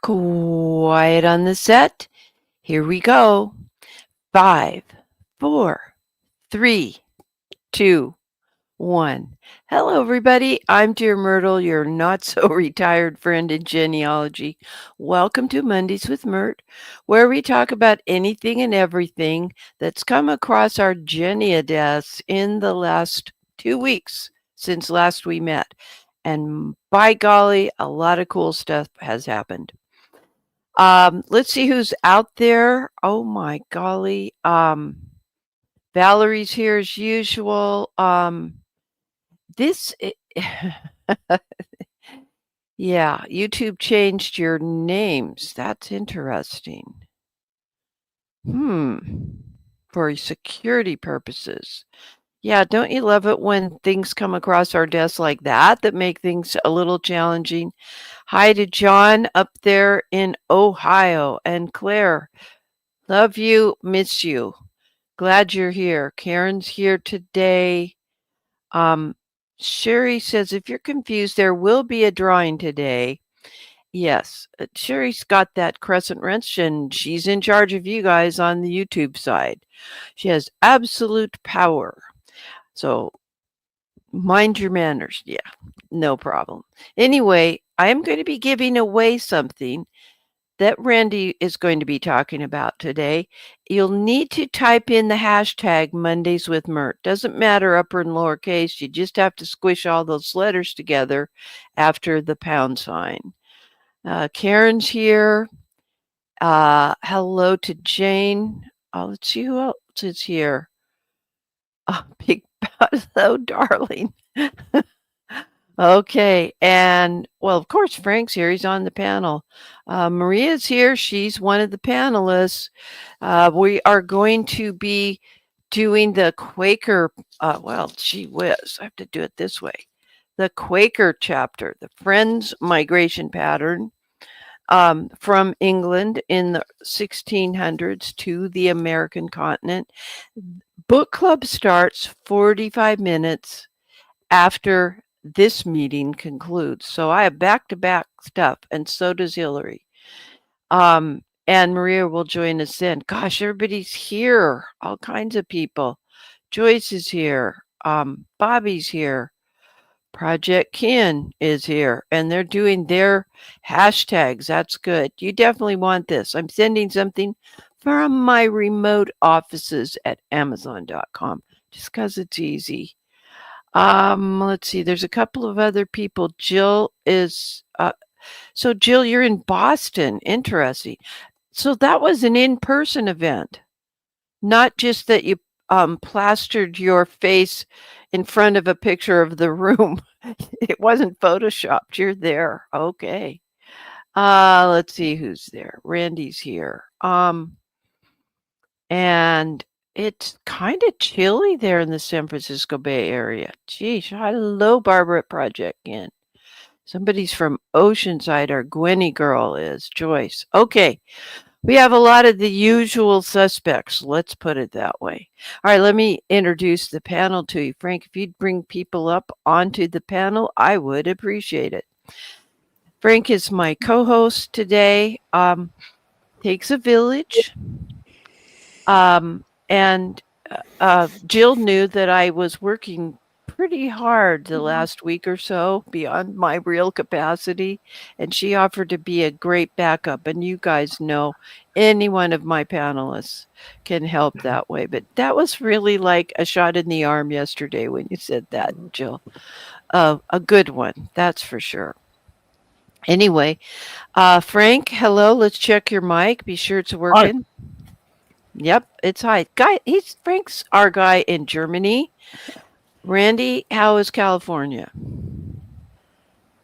Quiet on the set. Here we go. 5, 4, 3, 2, 1. Hello, everybody. I'm Dear Myrtle, your not so retired friend in genealogy. Welcome to Mondays with Myrt, where we talk about anything and everything that's come across our Genia desks in the last 2 weeks since last we met. And by golly, a lot of cool stuff has happened. Let's see who's out there. Oh my golly. Valerie's here as usual. This, yeah, YouTube changed your names. That's interesting. For security purposes. Yeah, don't you love it when things come across our desk like that make things a little challenging? Hi to John up there in Ohio and Claire. Love you, miss you. Glad you're here. Karen's here today. Sherry says, if you're confused, there will be a drawing today. Yes, Sherry's got that crescent wrench and she's in charge of you guys on the YouTube side. She has absolute power. So mind your manners. Yeah, no problem. Anyway, I am going to be giving away something that Randy is going to be talking about today. You'll need to type in the hashtag Mondays with Myrt. Doesn't matter upper and lower case. You just have to squish all those letters together after the pound sign. Karen's here. Hello to Jane. Let's see who else is here. Big hello, darling. Okay, and well, of course, Frank's here. He's on the panel. Maria's here. She's one of the panelists. We are going to be doing the Quaker, well, gee whiz, I have to do it this way. The Quaker chapter, the Friends migration pattern from England in the 1600s to the American continent. Book club starts 45 minutes after this meeting concludes. So I have back-to-back stuff, and so does Hillary. And Maria will join us then. Gosh, everybody's here. All kinds of people. Joyce is here. Bobby's here. Project Ken is here, and they're doing their hashtags. That's good. You definitely want this. I'm sending something from my remote offices at Amazon.com just because it's easy. Let's see. There's a couple of other people. Jill is, so Jill, you're in Boston. Interesting. So that was an in-person event, not just that you plastered your face in front of a picture of the room. It wasn't photoshopped. You're there. Okay. Let's see who's there. Randy's here. And it's kind of chilly there in the San Francisco Bay Area. Geez, hello, Barbara at Project Inn. Somebody's from Oceanside, our Gwenny girl is, Joyce. Okay, we have a lot of the usual suspects, let's put it that way. All right, let me introduce the panel to you. Frank, if you'd bring people up onto the panel, I would appreciate it. Frank is my co-host today. Takes a village. And Jill knew that I was working pretty hard the last week or so beyond my real capacity, and she offered to be a great backup. And you guys know any one of my panelists can help that way. But that was really like a shot in the arm yesterday when you said that, Jill. A good one, that's for sure. Anyway, Frank, hello. Let's check your mic. Be sure it's working. Hi. Yep, it's high. Frank's our guy in Germany. Randy, how is California?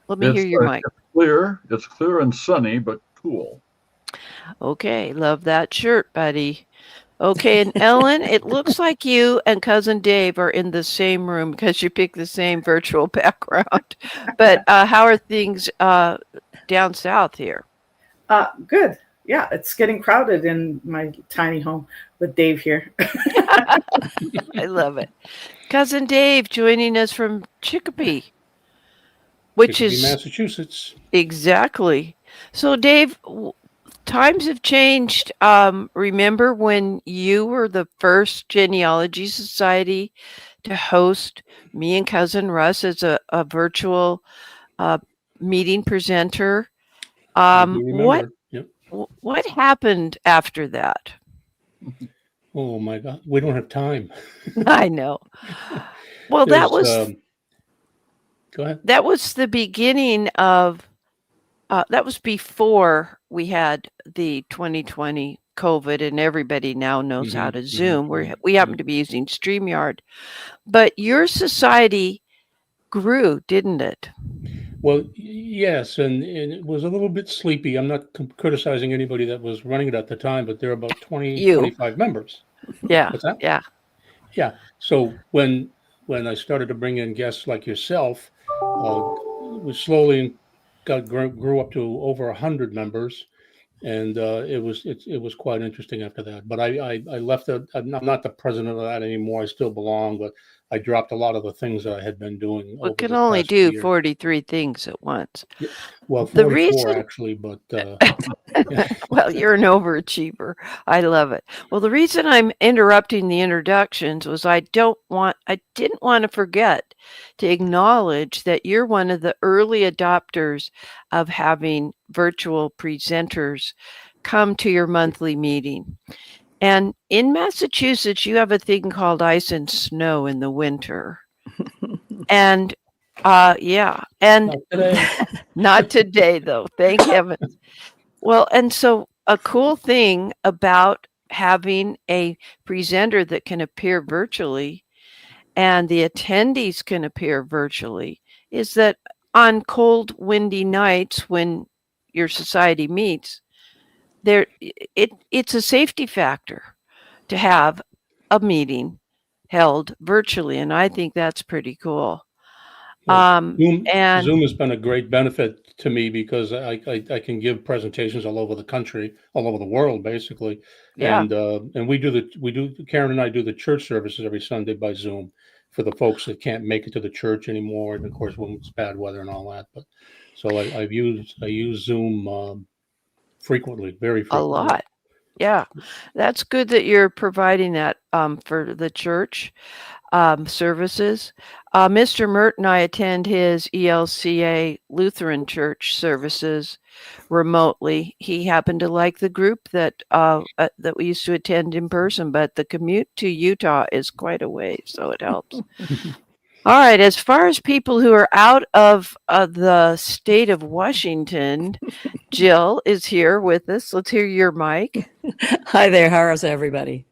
Let me hear your mic. It's clear and sunny, but cool. Okay, love that shirt, buddy. Okay, and Ellen, it looks like you and Cousin Dave are in the same room because you picked the same virtual background. But how are things down south here? Good. Yeah, it's getting crowded in my tiny home with Dave here. I love it. Cousin Dave joining us from Chicopee, which Chicopee, is Massachusetts. Exactly. So, Dave, times have changed. Remember when you were the first Genealogy Society to host me and cousin Russ as a virtual uh, meeting presenter? I do What remember. Yep. what happened after that? Oh my God, we don't have time. I know. Well, There's go ahead. that was the beginning of that was before we had the 2020 COVID, and everybody now knows how to Zoom. We happen to be using StreamYard, but your society grew, didn't it? Well, yes, and it was a little bit sleepy. I'm not criticizing anybody that was running it at the time, but there are about 20, You, 25 members. yeah, What's that? yeah. Yeah. So when I started to bring in guests like yourself, we slowly grew up to over 100 members, and it was quite interesting after that. But I left it. I'm not the president of that anymore. I still belong, but I dropped a lot of the things that I had been doing We over can this only past do year. 43 things at once. Yeah, well, The 44 reason, actually, but well, you're an overachiever. I love it. Well, the reason I'm interrupting the introductions was I didn't want to forget to acknowledge that you're one of the early adopters of having virtual presenters come to your monthly meeting. And in Massachusetts, you have a thing called ice and snow in the winter. And yeah, and not today. not today though, thank heavens. Well, and so a cool thing about having a presenter that can appear virtually and the attendees can appear virtually is that on cold, windy nights when your society meets, it's a safety factor to have a meeting held virtually, and I think that's pretty cool. Well, And Zoom has been a great benefit to me because I can give presentations all over the country, all over the world, basically. yeah, And Karen and I do the church services every Sunday by Zoom for the folks that can't make it to the church anymore, and of course when it's bad weather and all that. But so I use Zoom frequently, very a frequently. lot. Yeah, that's good that you're providing that for the church services. Mr. Myrt and I attend his ELCA Lutheran Church services remotely. He happened to like the group that we used to attend in person, but the commute to Utah is quite a way, so it helps. All right, as far as people who are out of the state of Washington, Jill is here with us. Let's hear your mic. Hi there. How's everybody?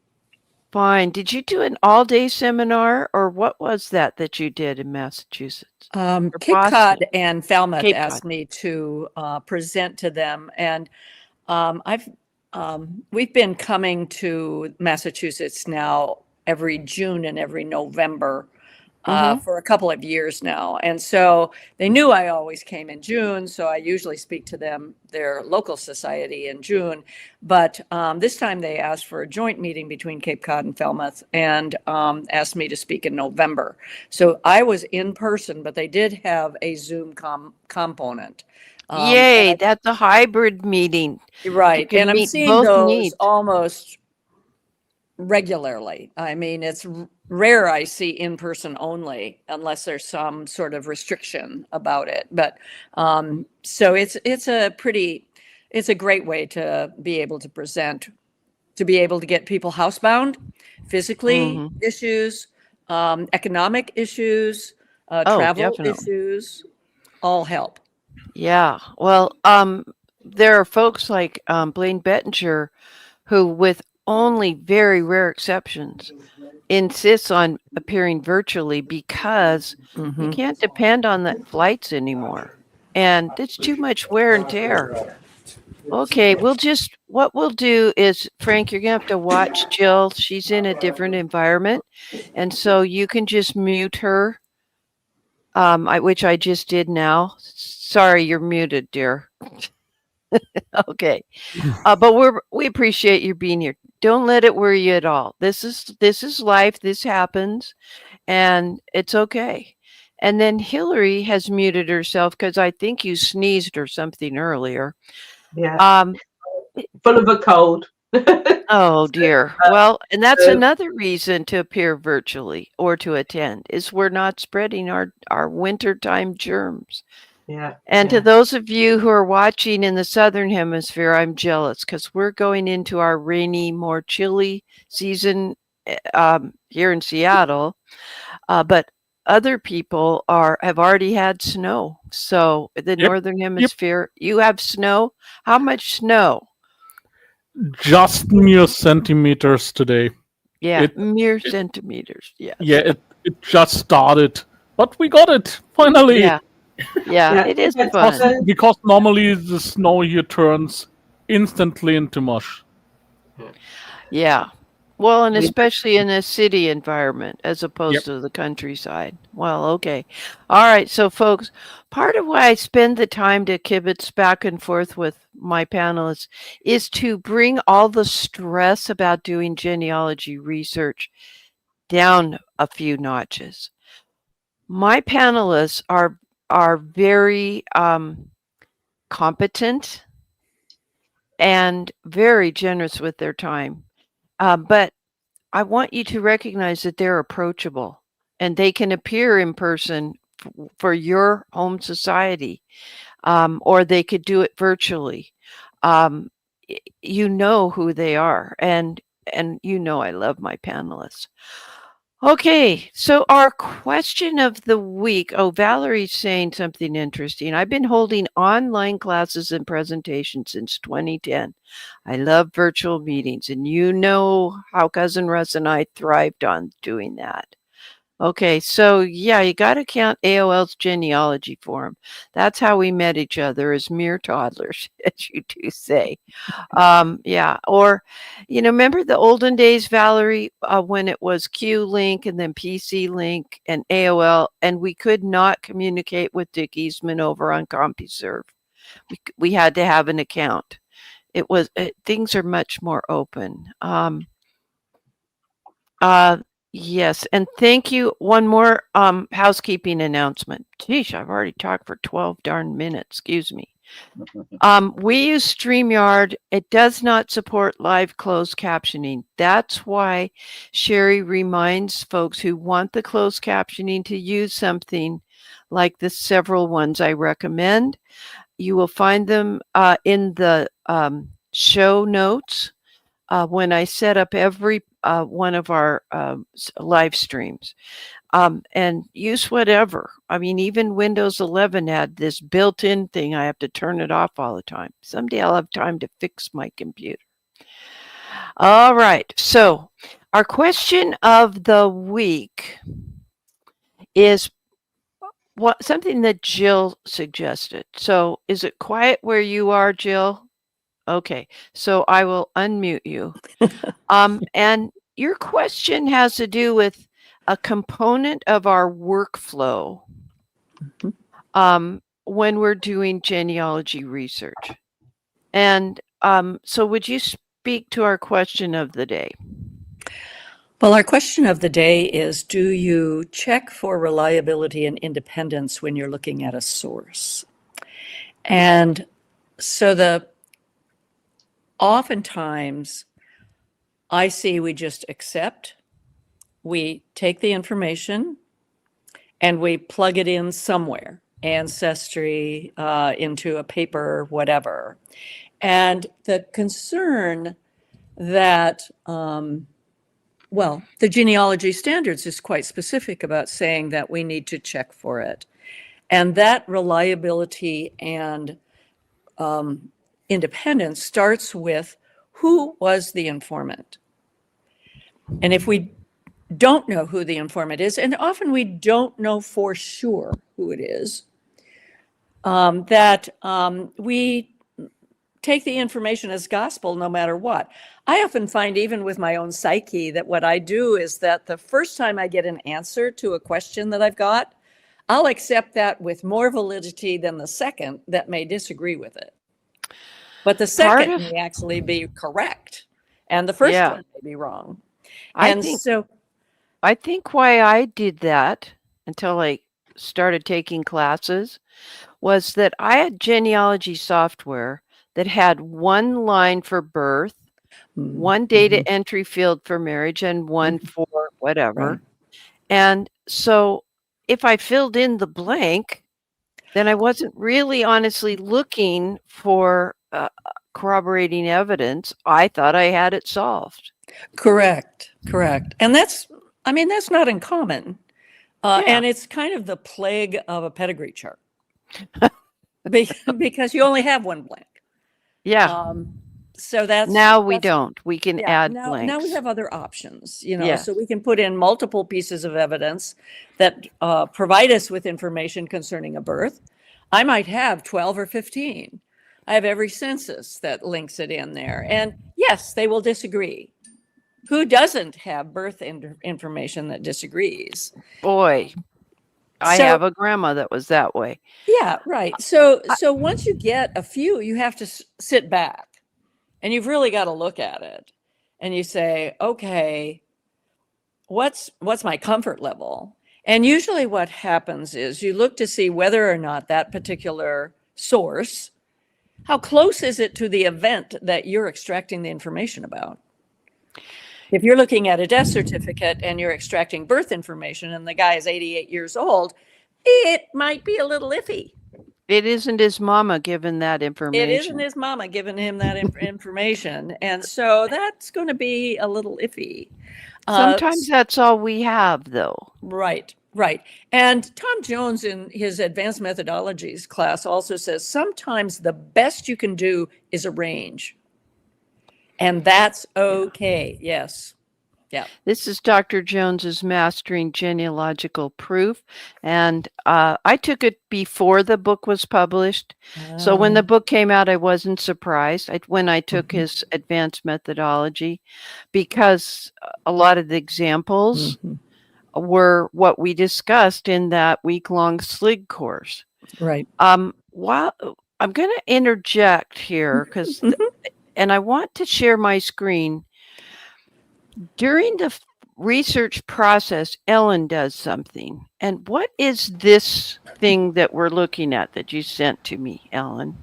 Fine. Did you do an all-day seminar, or what was that you did in Massachusetts? Cape Cod and Falmouth Cape asked Cod. me to present to them, and we've been coming to Massachusetts now every June and every November for a couple of years now. And so they knew I always came in June, so I usually speak to them, their local society in June. But this time they asked for a joint meeting between Cape Cod and Falmouth and asked me to speak in November. So I was in person, but they did have a Zoom component. Yay, that's a hybrid meeting. Right. You can And I'm meet seeing both those needs. almost regularly. I mean, it's rare I see in person only, unless there's some sort of restriction about it. But so it's a great way to be able to present, to be able to get people housebound, physically issues, economic issues, travel definitely. issues, all help. Yeah. Well, there are folks like Blaine Bettinger who, with only very rare exceptions, insists on appearing virtually because you can't depend on the flights anymore. And it's too much wear and tear. Okay, what we'll do is, Frank, you're going to have to watch Jill. She's in a different environment. And so you can just mute her, which I just did now. Sorry, you're muted, dear. Okay. But we appreciate you being here. Don't let it worry you at all. This is life. This happens, and it's okay. And then Hillary has muted herself because I think you sneezed or something earlier. Yeah, Um, full of a cold. oh dear. Well, and that's so- another reason to appear virtually or to attend is we're not spreading our wintertime germs. Yeah. And to yeah. those of you who are watching in the Southern Hemisphere, I'm jealous because we're going into our rainy, more chilly season here in Seattle. But other people have already had snow. So the Northern Hemisphere, you have snow. How much snow? Just mere centimeters today. Yeah, mere centimeters. Yes. Yeah, it just started, but we got it finally. Yeah. Yeah, it is fun. Because normally the snow here turns instantly into mush. Yeah. Well, and especially in a city environment as opposed to the countryside. Well, okay. All right. So, folks, part of why I spend the time to kibitz back and forth with my panelists is to bring all the stress about doing genealogy research down a few notches. My panelists are very competent and very generous with their time. But I want you to recognize that they're approachable and they can appear in person for your home society, or they could do it virtually. You know who they are, and you know I love my panelists. Okay, so our question of the week. Oh, Valerie's saying something interesting. I've been holding online classes and presentations since 2010. I love virtual meetings, and you know how Cousin Russ and I thrived on doing that. Okay, so yeah, you got to count AOL's genealogy forum. That's how we met each other as mere toddlers, as you do say. Yeah, or, remember the olden days, Valerie, when it was Q-Link and then PC-Link and AOL, and we could not communicate with Dick Eastman over on CompuServe. We had to have an account. Things are much more open. Yes, and thank you. One more housekeeping announcement. Geesh, I've already talked for 12 darn minutes. Excuse me. We use StreamYard. It does not support live closed captioning. That's why Sherry reminds folks who want the closed captioning to use something like the several ones I recommend. You will find them in the show notes when I set up every one of our live streams. And use whatever. I mean, even Windows 11 had this built-in thing. I have to turn it off all the time. Someday I'll have time to fix my computer. All right. So our question of the week is something that Jill suggested. So is it quiet where you are, Jill? Okay. So I will unmute you. And your question has to do with a component of our workflow when we're doing genealogy research. And so would you speak to our question of the day? Well, our question of the day is, do you check for reliability and independence when you're looking at a source? And so oftentimes I see we just accept, we take the information and we plug it in somewhere, ancestry, into a paper, whatever. And the concern that, the genealogy standards is quite specific about saying that we need to check for it. And that reliability and independence starts with who was the informant. And if we don't know who the informant is, and often we don't know for sure who it is, we take the information as gospel no matter what. I often find, even with my own psyche, that what I do is that the first time I get an answer to a question that I've got, I'll accept that with more validity than the second that may disagree with it. But the second may actually be correct, and the first one may be wrong. I think why I did that until I started taking classes was that I had genealogy software that had one line for birth, one data entry field for marriage, and one for whatever. Right. And so if I filled in the blank, then I wasn't really honestly looking for corroborating evidence. I thought I had it solved. Correct. And that's not uncommon. Yeah. And it's kind of the plague of a pedigree chart because you only have one blank. Yeah. So Now we don't. We can add now blanks. we have other options, Yeah. so we can put in multiple pieces of evidence that provide us with information concerning a birth. I might have 12 or 15. I have every census that links it in there. And yes, they will disagree. Who doesn't have birth information that disagrees? Boy, I So- have a grandma that was that way. Yeah, right. So once you get a few, you have to sit back and you've really got to look at it and you say, okay, what's my comfort level? And usually what happens is you look to see whether or not that particular source, how close is it to the event that you're extracting the information about? If you're looking at a death certificate and you're extracting birth information and the guy is 88 years old, it might be a little iffy. It isn't his mama given that information. It isn't his mama giving him that information. And so that's going to be a little iffy. Sometimes that's all we have, though. Right. And Tom Jones in his advanced methodologies class also says sometimes the best you can do is arrange. And that's okay. Yes. Yeah. This is Dr. Jones's Mastering Genealogical Proof. And I took it before the book was published. So when the book came out, I wasn't surprised when I took his advanced methodology, because a lot of the examples were what we discussed in that week-long SLIG course. Right. While I'm going to interject here, because and I want to share my screen. During the research process, Ellen does something. And what is this thing that we're looking at that you sent to me, Ellen?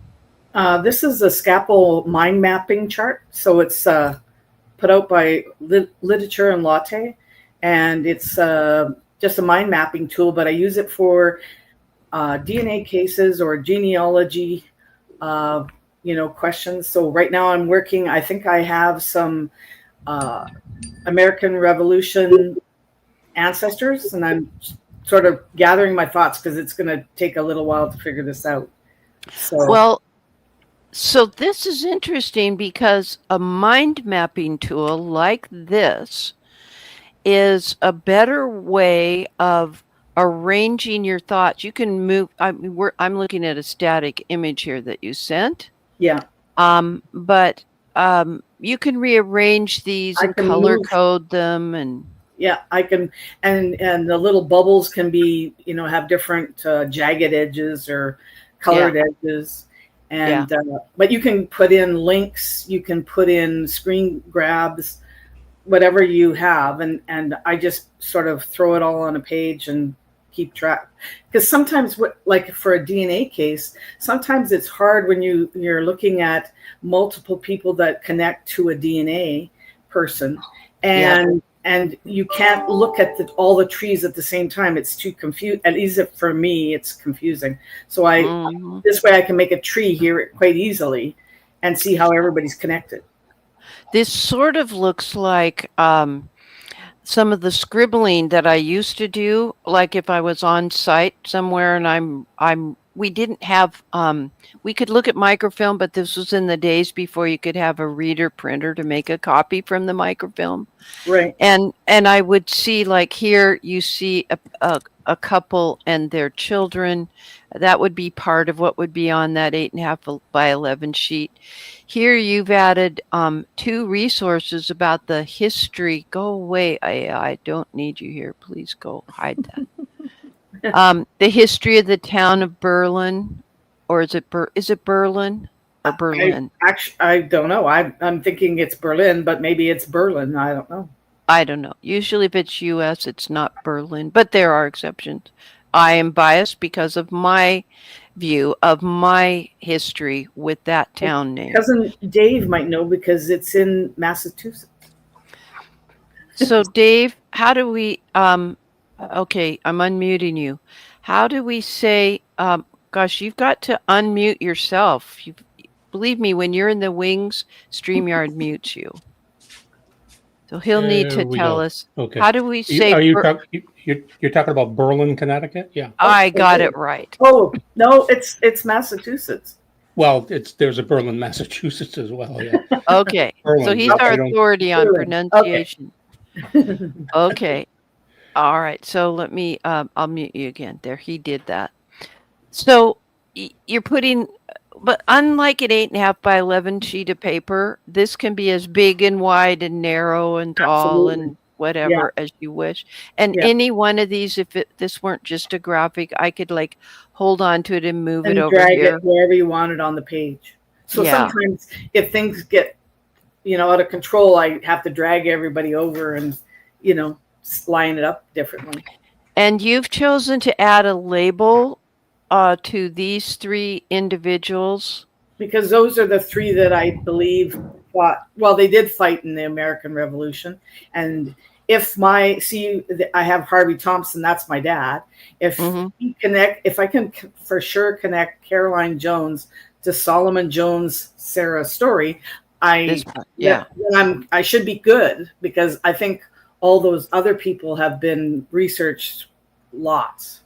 This is a scalpel mind mapping chart. So it's put out by Literature and Latte, and it's just a mind mapping tool, but I use it for DNA cases or genealogy questions. So right now I'm working, I think I have some American Revolution ancestors, and I'm sort of gathering my thoughts because it's going to take a little while to figure this out. So this is interesting because a mind mapping tool like this is a better way of arranging your thoughts. You can move. I'm looking at a static image here that you sent. Yeah. But you can rearrange these and color code them, and I can, and the little bubbles can be, have different jagged edges or colored edges, and but you can put in links, you can put in screen grabs, whatever you have, and I just sort of throw it all on a page and keep track, because sometimes like for a DNA case, sometimes it's hard when you're looking at multiple people that connect to a DNA person, and you can't look at all the trees at the same time. It's too confusing. At least for me, it's confusing. So this way I can make a tree here quite easily and see how everybody's connected. This sort of looks like some of the scribbling that I used to do, like if I was on site somewhere and we didn't have, we could look at microfilm, but this was in the days before you could have a reader printer to make a copy from the microfilm. Right. And I would see, like here, you see a couple and their children. That would be part of what would be on that 8.5 by 11 sheet. Here you've added 2 resources about the history. Go away, I don't need you here. Please go hide that. The history of the town of Berlin, or is it Berlin or Berlin? I don't know. I'm thinking it's Berlin, but maybe it's Berlin. I don't know. I don't know. Usually if it's U.S., it's not Berlin, but there are exceptions. I am biased because of my view of my history with that town name. Cousin Dave might know because it's in Massachusetts. So Dave, how do we okay, I'm unmuting you. How do we say gosh, you've got to unmute yourself. You believe me, when you're in the wings, StreamYard mutes you. So he'll need to There we tell go. us. Okay. How do we say You're talking about Berlin, Connecticut? Yeah. I got it right. Oh no, it's Massachusetts. Well, there's a Berlin, Massachusetts as well. Yeah. Okay. Berlin, So he's yeah, our I don't- authority on Berlin. pronunciation. Okay. All right. So let me I'll mute you again. There, he did that. So you're putting, but unlike an 8.5 by 11 sheet of paper, this can be as big and wide and narrow and tall Absolutely. and whatever as you wish. And Yeah. any one of these, if this weren't just a graphic, I could like hold on to it and move And it over drag here. it wherever you want it on the page. So Yeah. sometimes if things get, out of control, I have to drag everybody over and, line it up differently. And you've chosen to add a label to these 3 individuals. Because those are the 3 that I believe fought. Well, they did fight in the American Revolution. And if I have Harvey Thompson, that's my dad. If I can for sure connect Caroline Jones to Solomon Jones, Sarah Story, I should be good, because I think all those other people have been researched lots.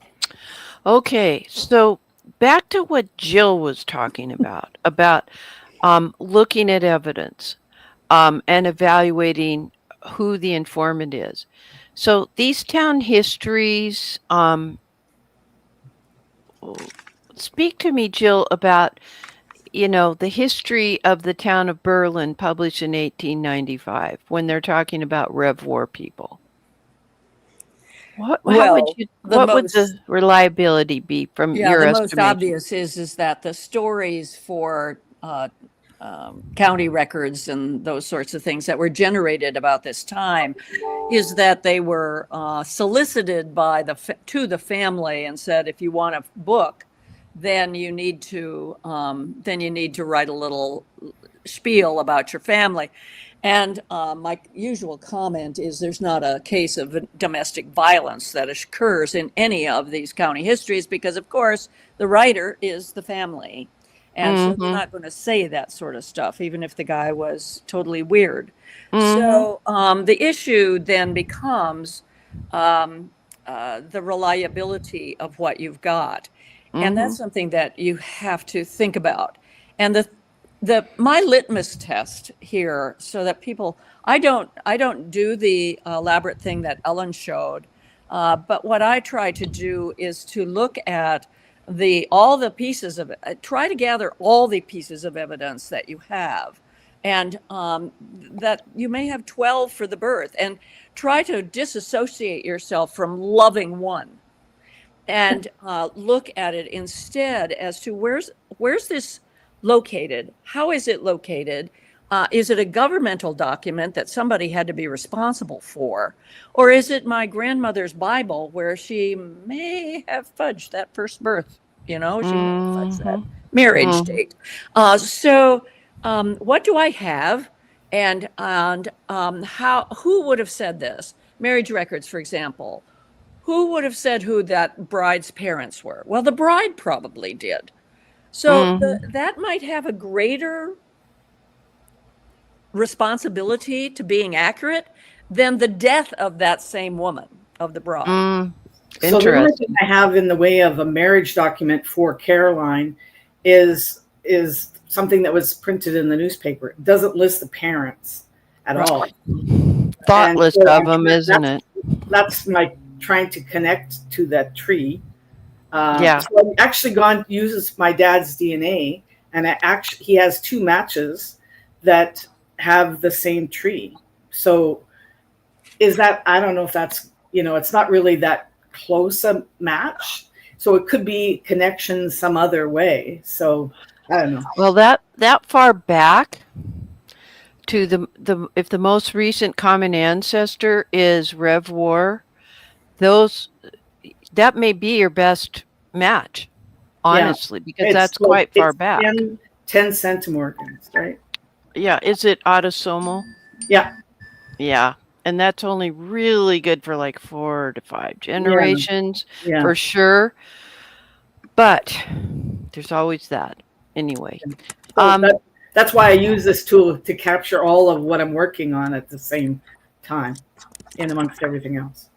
Okay, so back to what Jill was talking about looking at evidence and evaluating who the informant is. So these town histories, speak to me, Jill, about the history of the town of Berlin, published in 1895, when they're talking about Rev War people. What would the reliability be from your the estimation? most obvious is that the stories for county records and those sorts of things that were generated about this time is that they were solicited by to the family and said, if you want a book, then you need to write a little spiel about your family. And my usual comment is there's not a case of domestic violence that occurs in any of these county histories, because, of course, the writer is the family. And so they're not going to say that sort of stuff, even if the guy was totally weird. So the issue then becomes the reliability of what you've got. And that's something that you have to think about. And my litmus test here, so that people, I don't do the elaborate thing that Ellen showed, but what I try to do is to look at all the pieces of it, try to gather all the pieces of evidence that you have, and that you may have 12 for the birth, and try to disassociate yourself from loving one, and look at it instead as to where's this located? How is it located? Is it a governmental document that somebody had to be responsible for? Or is it my grandmother's Bible, where she may have fudged that first birth? She may have fudged that marriage date. So what do I have? And who would have said this? Marriage records, for example. Who would have said who that bride's parents were? Well, the bride probably did. So that might have a greater responsibility to being accurate than the death of that same woman, of the bride. So the only thing I have in the way of a marriage document for Caroline is something that was printed in the newspaper. It doesn't list the parents at all. Thoughtless of them, isn't it? That's my trying to connect to that tree. So I've actually uses my dad's DNA, and he has 2 matches that have the same tree. So I don't know if that's, it's not really that close a match. So it could be connection some other way. So I don't know. Well, that far back to if the most recent common ancestor is Rev War, that may be your best match, honestly, because that's like- quite far it's back. 10 centimorgans, right? Yeah. Is it autosomal? Yeah. Yeah. And that's only really good for like 4 to 5 generations Yeah. for sure. But there's always that anyway. So that's why I use this tool to capture all of what I'm working on at the same time, in amongst everything else.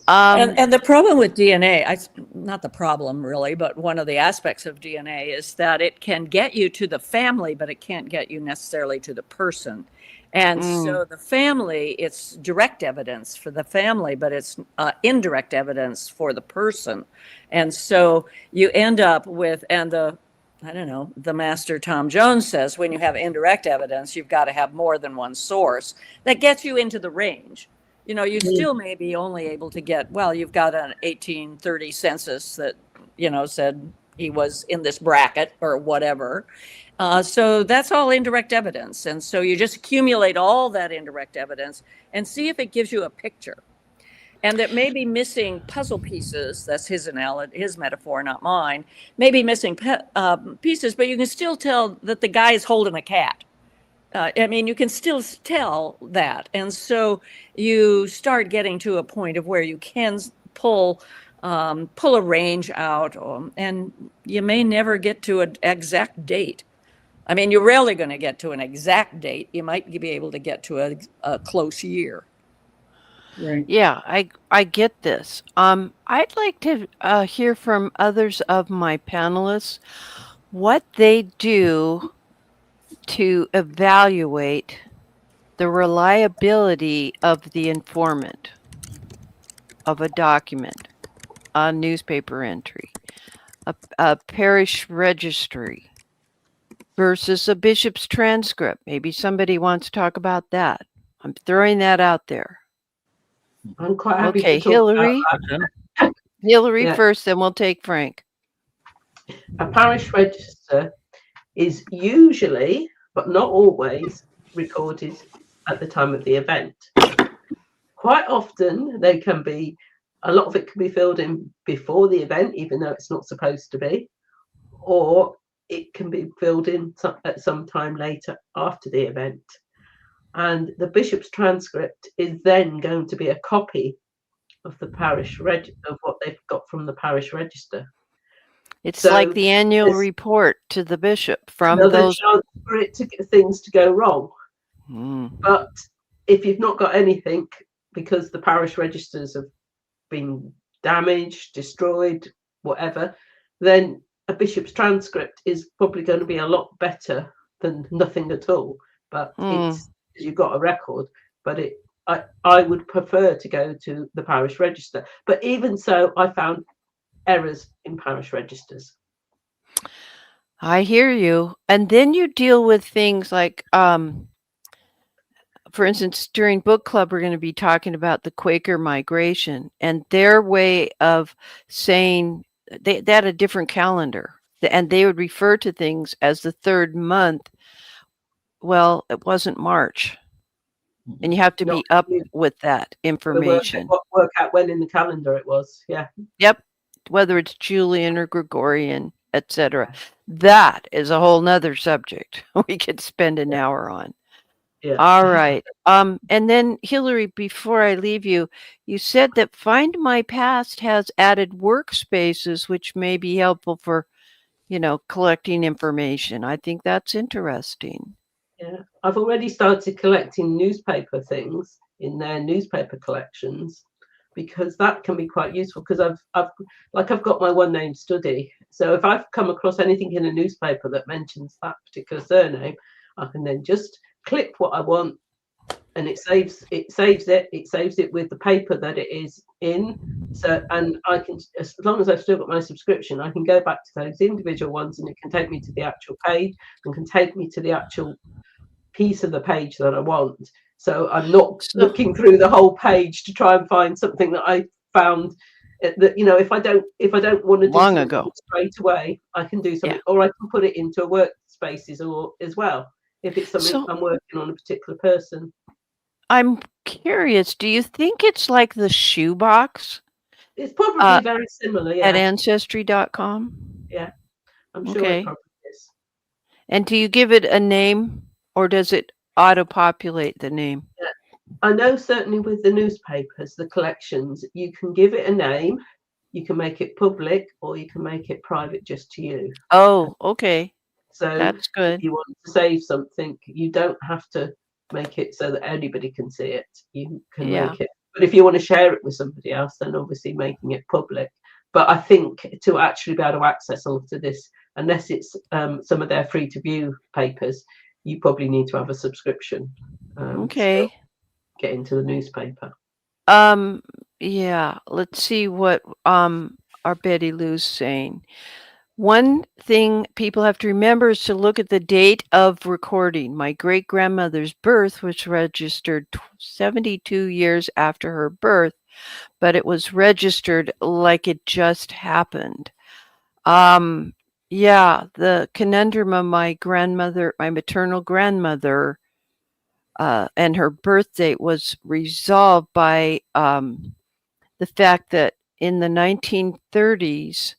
And the problem with DNA, not the problem really, but one of the aspects of DNA is that it can get you to the family, but it can't get you necessarily to the person. And so the family, it's direct evidence for the family, but it's indirect evidence for the person. And so you end up with, I don't know, the master Tom Jones says, when you have indirect evidence, you've got to have more than one source that gets you into the range. You know, you still may be only able to get, well, you've got an 1830 census that, you know, said he was in this bracket or whatever. So that's all indirect evidence. And so you just accumulate all that indirect evidence and see if it gives you a picture. And that may be missing puzzle pieces. That's his analogy, his metaphor, not mine. Maybe missing pieces, but you can still tell that the guy is holding a cat. I mean, you can still tell that. And so you start getting to a point of where you can pull a range out, and you may never get to an exact date. I mean, you're rarely going to get to an exact date. You might be able to get to a close year. Right. Yeah, I get this. I'd like to hear from others of my panelists what they do to evaluate the reliability of the informant of a document, a newspaper entry, a parish registry versus a bishop's transcript. Maybe somebody wants to talk about that. I'm throwing that out there. I'm quite happy Okay, to talk Hillary. about Hillary Yeah. first, then we'll take Frank. a parish register is usually, but not always, recorded at the time of the event. Quite often, a lot of it can be filled in before the event, even though it's not supposed to be, or it can be filled in at some time later after the event. And the bishop's transcript is then going to be a copy of the parish of what they've got from the parish register. It's So like the annual there's report to the bishop from another those. chance for things to go wrong. Mm. But if you've not got anything, because the parish registers have been damaged, destroyed, whatever, then a bishop's transcript is probably going to be a lot better than nothing at all. But it's you've got a record. But I would prefer to go to the parish register. But even so, I found errors in parish registers. I hear you. And then you deal with things like, for instance, during book club, we're going to be talking about the Quaker migration and their way of saying they had a different calendar, and they would refer to things as the third month. Well, it wasn't March. And you have to be up with that information. Work out when in the calendar it was. Yeah. Yep. Whether it's Julian or Gregorian, etc. That is a whole nother subject we could spend an hour on. Yeah. All right. And then Hillary, before I leave you, you said that Find My Past has added workspaces, which may be helpful for, collecting information. I think that's interesting. Yeah, I've already started collecting newspaper things in their newspaper collections, because that can be quite useful. Because I've got my one name study, so if I've come across anything in a newspaper that mentions that particular surname, I can then just click what I want, and it saves it with the paper that it is in. So, and I can, as long as I've still got my subscription, I can go back to those individual ones, and it can take me to the actual page and can take me to the actual piece of the page that I want. So I'm not looking through the whole page to try and find something that I found that, if I don't want to do long something ago straight away, I can do something, or I can put it into workspaces or as well, if it's something I'm working on a particular person. I'm curious, do you think it's like the shoebox It's probably very similar. At Yeah, ancestry.com? yeah. I'm sure Okay. it probably is. And do you give it a name, or does it auto-populate the name? I know certainly with the newspapers, the collections, you can give it a name, you can make it public, or you can make it private just to you. Oh, okay. So That's if good. you want to save something, you don't have to make it so that anybody can see it. You can Yeah. make it. But if you want to share it with somebody else, then obviously making it public. But I think to actually be able to access all of this, unless it's some of their free to view papers, you probably need to have a subscription. Okay. Still get into the newspaper. Yeah, let's see what our Betty Lou's saying. One thing people have to remember is to look at the date of recording. My great-grandmother's birth was registered 72 years after her birth, but it was registered like it just happened. Yeah, the conundrum of my grandmother, my maternal grandmother, and her birth date was resolved by the fact that in the 1930s,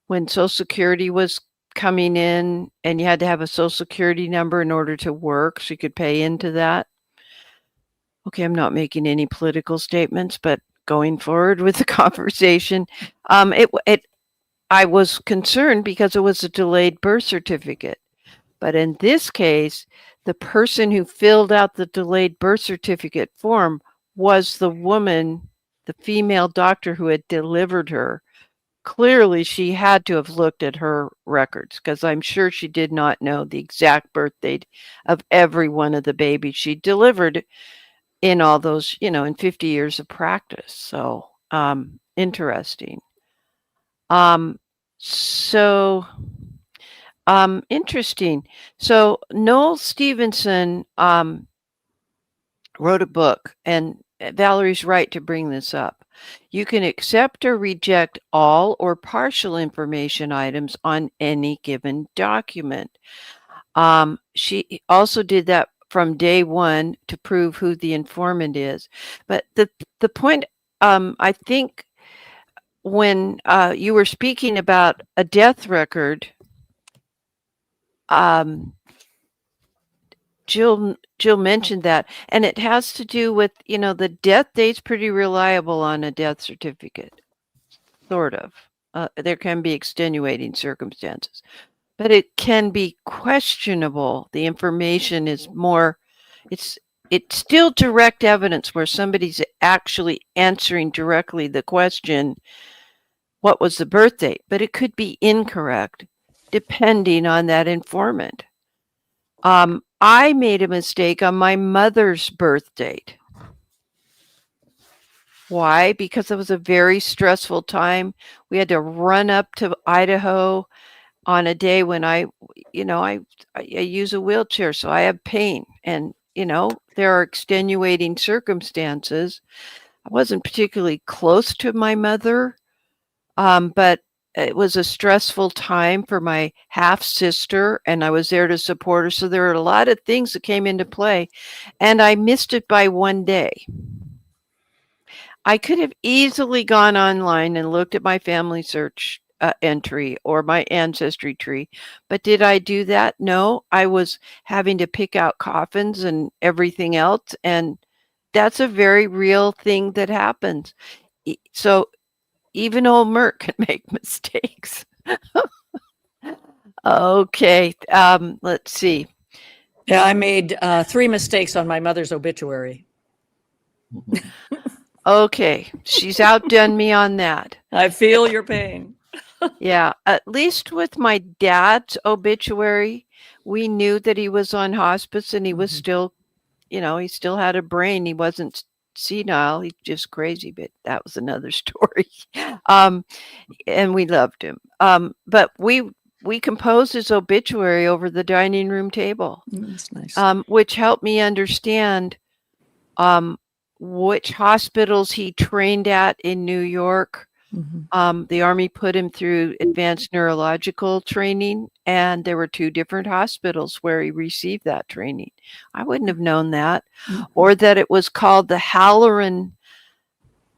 when Social Security was coming in and you had to have a Social Security number in order to work so you could pay into that. Okay, I'm not making any political statements, but going forward with the conversation, I was concerned because it was a delayed birth certificate. But in this case, the person who filled out the delayed birth certificate form was the woman, the female doctor who had delivered her. Clearly, she had to have looked at her records because I'm sure she did not know the exact birth date of every one of the babies she delivered in all those, in 50 years of practice. So, interesting. So interesting. So Noel Stevenson wrote a book, and Valerie's right to bring this up. You can accept or reject all or partial information items on any given document. She also did that from day one to prove who the informant is. But the point, I think, when you were speaking about a death record, Jill mentioned that, and it has to do with, the death date's pretty reliable on a death certificate, sort of. There can be extenuating circumstances, but it can be questionable. The information is more, it's still direct evidence where somebody's actually answering directly the question, what was the birth date? But it could be incorrect depending on that informant. I made a mistake on my mother's birth date. Why? Because it was a very stressful time. We had to run up to Idaho on a day when I use a wheelchair, so I have pain. And, there are extenuating circumstances. I wasn't particularly close to my mother, but it was a stressful time for my half sister, and I was there to support her. So there were a lot of things that came into play, and I missed it by one day. I could have easily gone online and looked at my family search entry or my ancestry tree, but did I do that? No, I was having to pick out coffins and everything else, and that's a very real thing that happens. So even old Myrt can make mistakes. Okay, let's see. Yeah, I made 3 mistakes on my mother's obituary. Okay, she's outdone me on that. I feel your pain. Yeah, at least with my dad's obituary, we knew that he was on hospice and he was still, he still had a brain. He wasn't senile. He's just crazy, but that was another story. And we loved him. But we composed his obituary over the dining room table. That's nice. Which helped me understand which hospitals he trained at in New York. The Army put him through advanced neurological training, and there were 2 different hospitals where he received that training. I wouldn't have known that, or that it was called the Halloran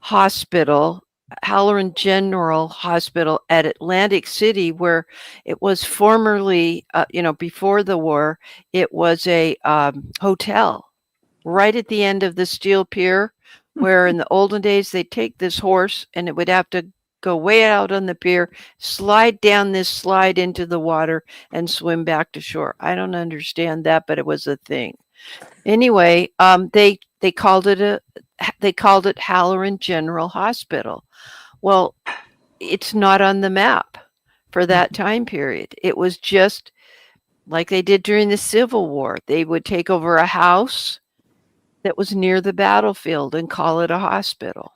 Hospital Halloran General Hospital at Atlantic City, where it was formerly, before the war, it was a hotel right at the end of the steel pier, where in the olden days they'd take this horse and it would have to go way out on the pier, slide down this slide into the water, and swim back to shore. I don't understand that, but it was a thing. Anyway, they called it Halloran General Hospital. Well, it's not on the map for that time period. It was just like they did during the Civil War. They would take over a house that was near the battlefield and call it a hospital.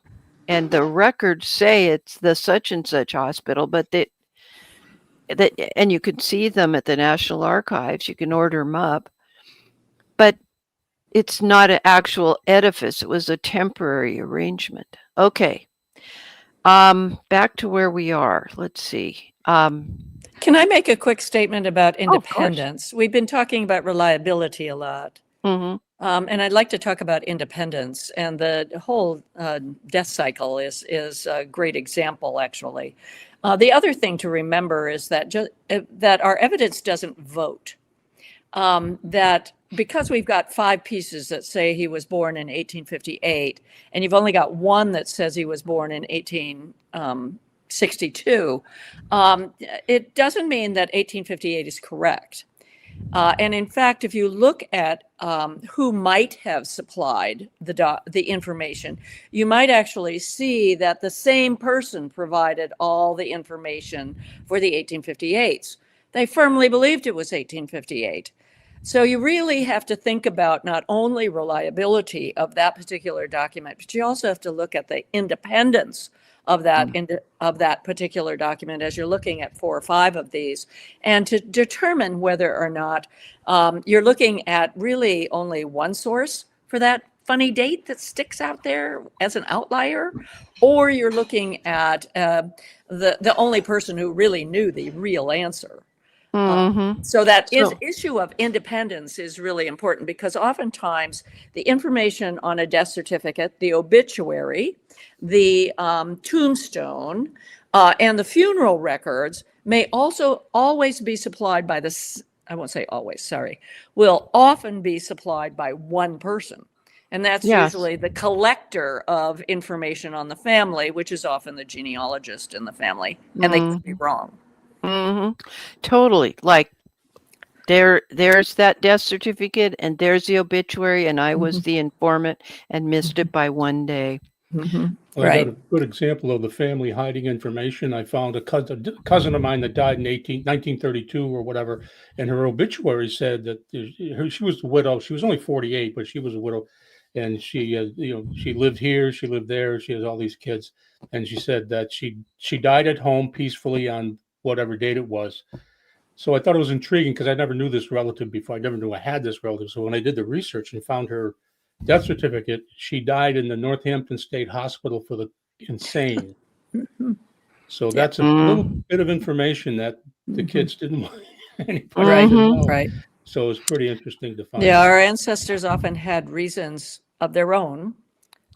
And the records say it's the such and such hospital, but and you can see them at the National Archives. You can order them up. But it's not an actual edifice. It was a temporary arrangement. Okay. Back to where we are. Let's see. Can I make a quick statement about Oh, of course. independence? We've been talking about reliability a lot. Mhm. And I'd like to talk about independence, and the whole death cycle is a great example, actually. The other thing to remember is that that our evidence doesn't vote. That because we've got 5 pieces that say he was born in 1858, and you've only got one that says he was born in 1862, it doesn't mean that 1858 is correct. And in fact, if you look at who might have supplied the information, you might actually see that the same person provided all the information for the 1858s. They firmly believed it was 1858. So you really have to think about not only reliability of that particular document, but you also have to look at the independence of that particular document as you're looking at 4 or 5 of these, and to determine whether or not you're looking at really only one source for that funny date that sticks out there as an outlier, or you're looking at the only person who really knew the real answer. So that issue of independence is really important, because oftentimes the information on a death certificate, the obituary, the tombstone, and the funeral records may also always be supplied by will often be supplied by one person. And that's usually the collector of information on the family, which is often the genealogist in the family, and they could be wrong. Totally. Like there's that death certificate and there's the obituary, and I was the informant and missed it by 1 day. Well, Right. I got a good example of the family hiding information. I found a cousin of mine that died in 1932 or whatever, and her obituary said that she was a widow. She was only 48, but she was a widow, and she lived here, she lived there, she has all these kids, and she said that she died at home peacefully on whatever date it was. So I thought it was intriguing, because I never knew this relative before. I never knew I had this relative. So when I did the research and found her death certificate, she died in the Northampton State Hospital for the insane. So that's a little bit of information that the kids didn't want anybody to know. Right. So it's pretty interesting to find. Yeah, our ancestors often had reasons of their own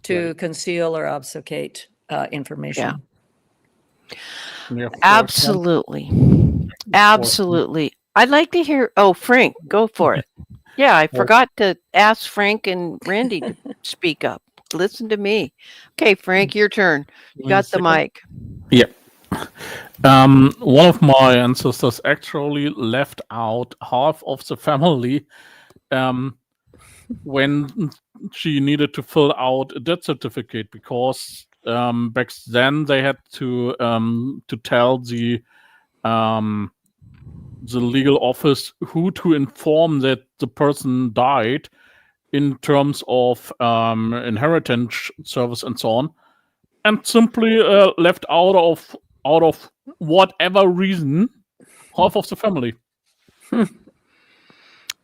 to conceal or obfuscate information. Yeah, Absolutely. Absolutely. I'd like to hear. Oh, Frank, go for it. Yeah, I forgot to ask Frank and Randy to speak up. Listen to me. Okay, Frank, your turn. You got the mic. Yeah. One of my ancestors actually left out half of the family when she needed to fill out a death certificate, because back then they had to tell the legal office who to inform that the person died in terms of inheritance service and so on, and simply left out of whatever reason half of the family.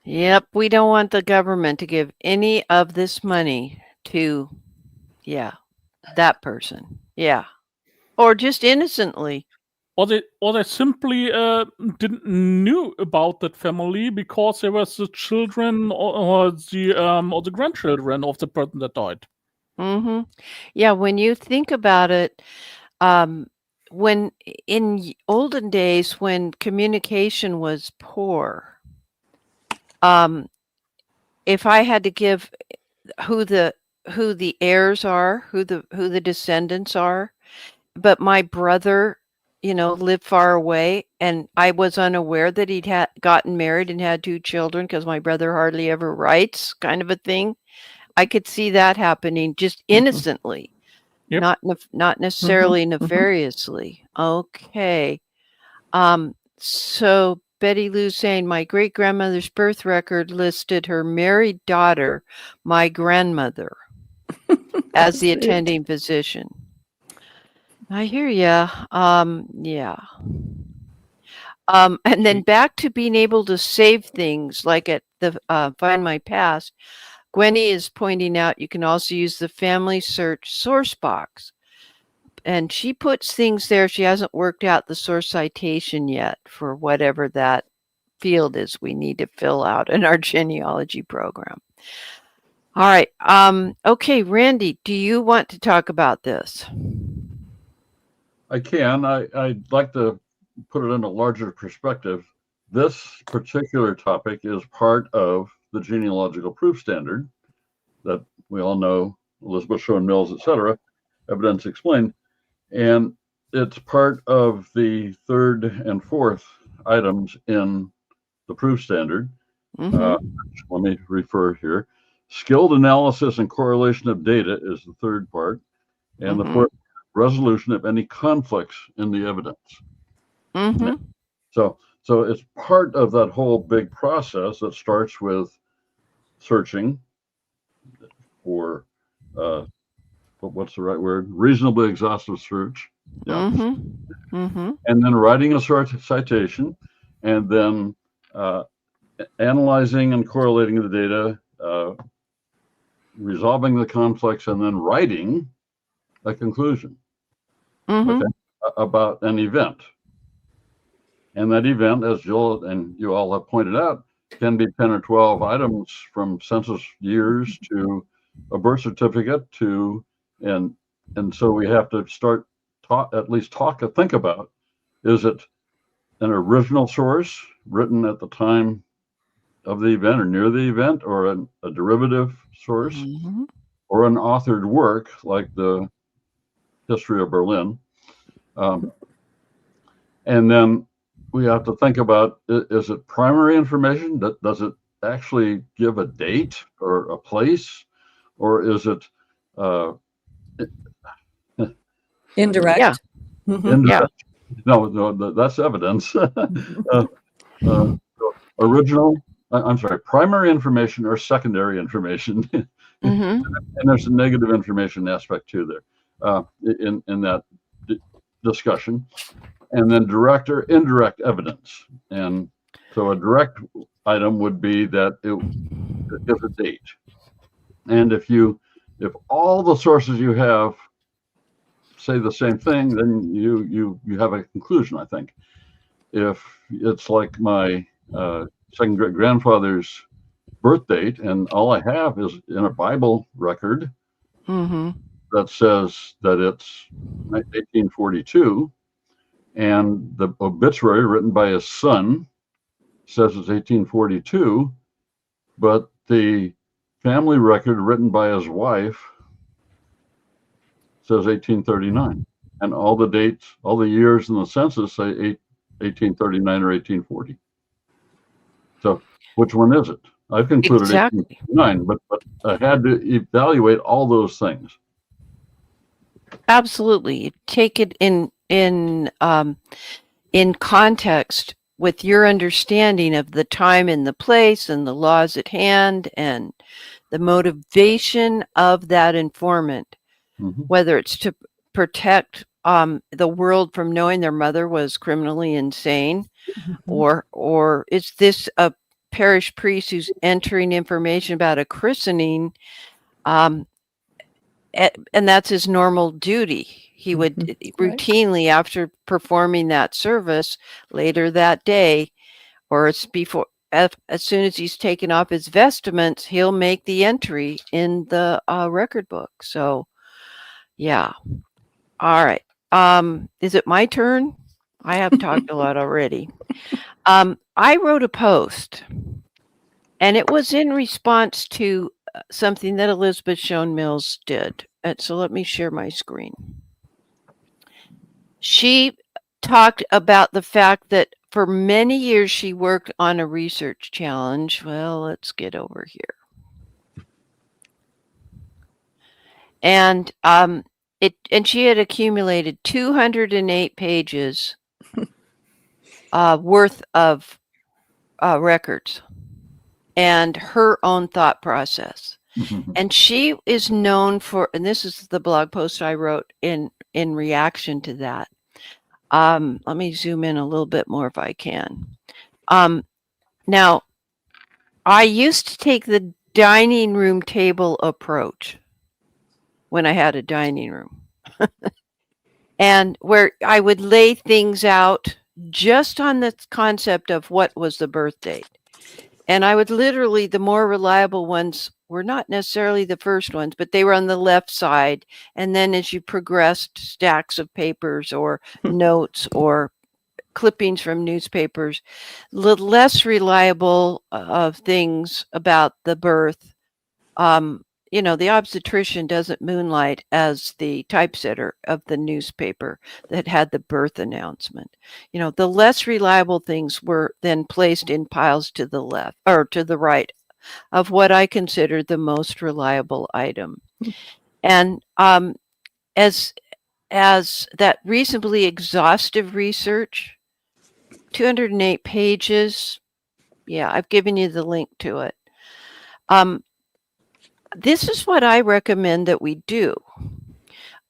Yep, we don't want the government to give any of this money to, that person. Yeah. Or just innocently. Or they simply didn't knew about that family because they were the children or the grandchildren of the person that died. Yeah, when you think about it, when in olden days when communication was poor, if I had to give who the heirs are, who the descendants are, but my brother, lived far away, and I was unaware that he'd gotten married and had 2 children because my brother hardly ever writes, kind of a thing. I could see that happening just innocently, Yep. not necessarily mhm. nefariously. Okay. So Betty Lou's saying my great grandmother's birth record listed her married daughter, my grandmother, as the Sweet. attending physician. I hear ya. Yeah. And then back to being able to save things like at the Find My Past. Gwenny is pointing out you can also use the family search source box. And she puts things there. She hasn't worked out the source citation yet for whatever that field is we need to fill out in our genealogy program. All right. Okay, Randy, do you want to talk about this? I can. I'd like to put it in a larger perspective. This particular topic is part of the genealogical proof standard that we all know, Elizabeth Shown Mills, etc., evidence explained. And it's part of the 3rd and 4th items in the proof standard. Mhm. Let me refer here. Skilled analysis and correlation of data is the 3rd part. And the 4th, resolution of any conflicts in the evidence. Mhm. So it's part of that whole big process that starts with searching for what's the right word? Reasonably exhaustive search. Yeah. Mhm. Mhm. And then writing a citation, and then analyzing and correlating the data, resolving the conflicts, and then writing a conclusion. Mhm. Okay, about an event. And that event, as Jill and you all have pointed out, can be 10 or 12 items from census years to a birth certificate to, and so we have to start think about, is it an original source written at the time of the event or near the event, or a derivative source, Mhm. or an authored work like the History of Berlin. And then we have to think about, is it primary information? Does it actually give a date or a place? Or is it Indirect. Yeah. Mhm. indirect? No, that's evidence. Original, I'm sorry, primary information or secondary information. Mhm. And there's a negative information aspect too there in that discussion. And then direct or indirect evidence. And so a direct item would be that it gives a date. And if all the sources you have say the same thing, then you have a conclusion, I think. If it's like my second great grandfather's birth date, and all I have is in a Bible record Mhm. that says that it's 1842, and the obituary written by his son says it's 1842, but the family record written by his wife says 1839, and all the dates, all the years in the census say 1839 or 1840. So which one is it? I've concluded Exactly. 1839, but I had to evaluate all those things. Absolutely. You take it in context with your understanding of the time and the place and the laws at hand and the motivation of that informant, whether it's to protect the world from knowing their mother was criminally insane, or is this a parish priest who's entering information about a christening, and that's his normal duty. He would routinely, after performing that service later that day, or it's before, as soon as he's taken off his vestments, he'll make the entry in the record book. So, yeah. All right. is it my turn? I have talked a lot already. I wrote a post, and it was in response to something that Elizabeth Schoen Mills did. And so let me share my screen. She talked about the fact that for many years she worked on a research challenge. Well, let's get over here. And she had accumulated 208 pages worth of records and her own thought process. And she is known for, and this is the blog post I wrote in reaction to that. Let me zoom in a little bit more if I can. Now, I used to take the dining room table approach when I had a dining room. And where I would lay things out just on the concept of what was the birth date. And I would literally, the more reliable ones were not necessarily the first ones, but they were on the left side. And then as you progressed, stacks of papers or notes or clippings from newspapers, the less reliable of things about the birth. The obstetrician doesn't moonlight as the typesetter of the newspaper that had the birth announcement. The less reliable things were then placed in piles to the left or to the right of what I consider the most reliable item. And as that reasonably exhaustive research, 208 pages, yeah, I've given you the link to it. This is what I recommend that we do.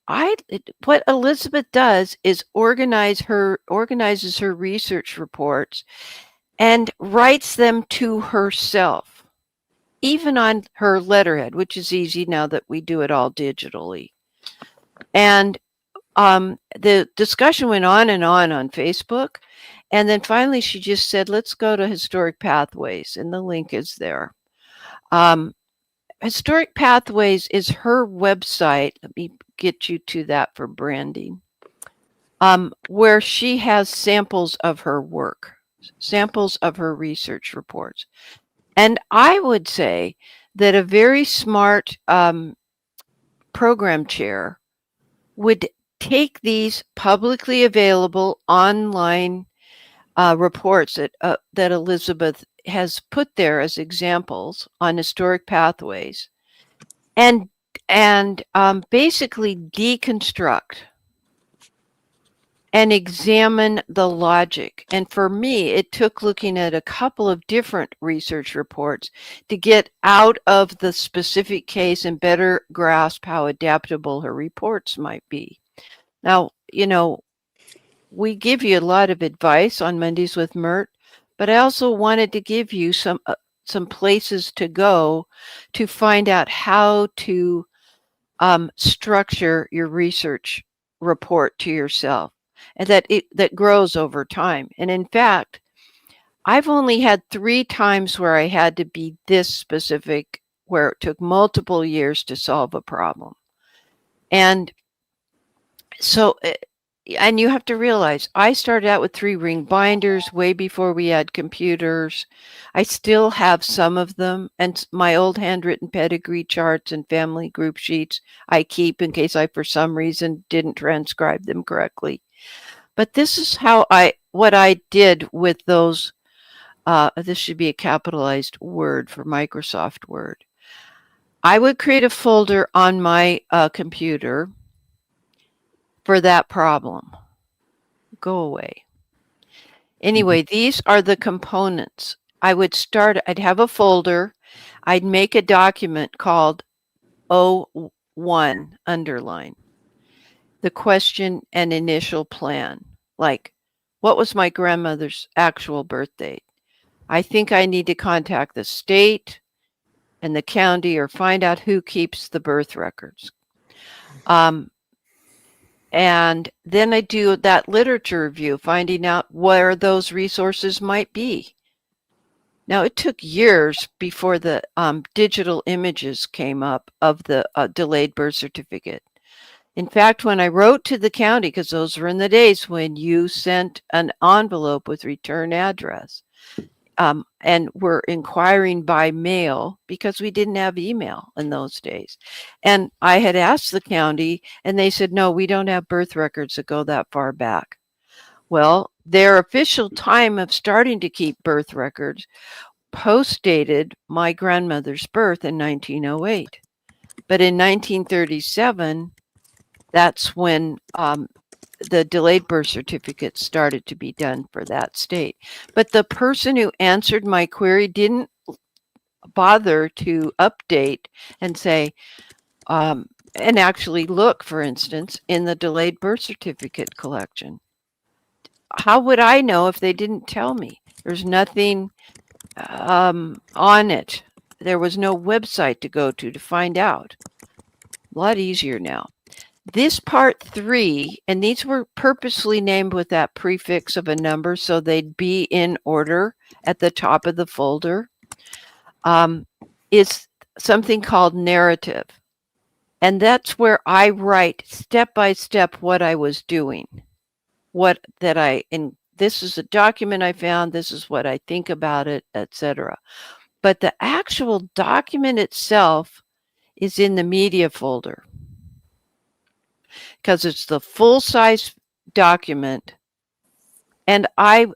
What Elizabeth does is organizes her research reports and writes them to herself, even on her letterhead, which is easy now that we do it all digitally. And the discussion went on Facebook. And then finally she just said, let's go to Historic Pathways. And the link is there. Historic Pathways is her website. Let me get you to that for branding. Where she has samples of her work, samples of her research reports. And I would say that a very smart program chair would take these publicly available online reports that Elizabeth has put there as examples on Historic Pathways and basically deconstruct and examine the logic. And for me, it took looking at a couple of different research reports to get out of the specific case and better grasp how adaptable her reports might be. Now, we give you a lot of advice on Mondays with Myrt, but I also wanted to give you some places to go to find out how to structure your research report to yourself, and that grows over time. And in fact, I've only had 3 times where I had to be this specific, where it took multiple years to solve a problem. And so, and you have to realize, I started out with 3-ring binders way before we had computers. I still have some of them, and my old handwritten pedigree charts and family group sheets I keep in case I, for some reason, didn't transcribe them correctly. But this is what I did with those. This should be a capitalized word for Microsoft Word. I would create a folder on my computer for that problem. Go away. Anyway, these are the components. I'd have a folder. I'd make a document called O1 underline. The question and initial plan. Like, what was my grandmother's actual birth date? I think I need to contact the state and the county or find out who keeps the birth records. And then I do that literature review, finding out where those resources might be. Now, it took years before the digital images came up of the delayed birth certificate. In fact, when I wrote to the county, because those were in the days when you sent an envelope with return address, and were inquiring by mail because we didn't have email in those days. And I had asked the county, and they said, no, we don't have birth records that go that far back. Well, their official time of starting to keep birth records post-dated my grandmother's birth in 1908. But in 1937, that's when the delayed birth certificate started to be done for that state. But the person who answered my query didn't bother to update and say, and actually look, for instance, in the delayed birth certificate collection. How would I know if they didn't tell me? There's nothing on it. There was no website to go to find out. A lot easier now. This part 3, and these were purposely named with that prefix of a number so they'd be in order at the top of the folder, is something called narrative. And that's where I write step by step what I was doing. This is a document I found, this is what I think about it, etc. But the actual document itself is in the media folder, because it's the full-size document, and I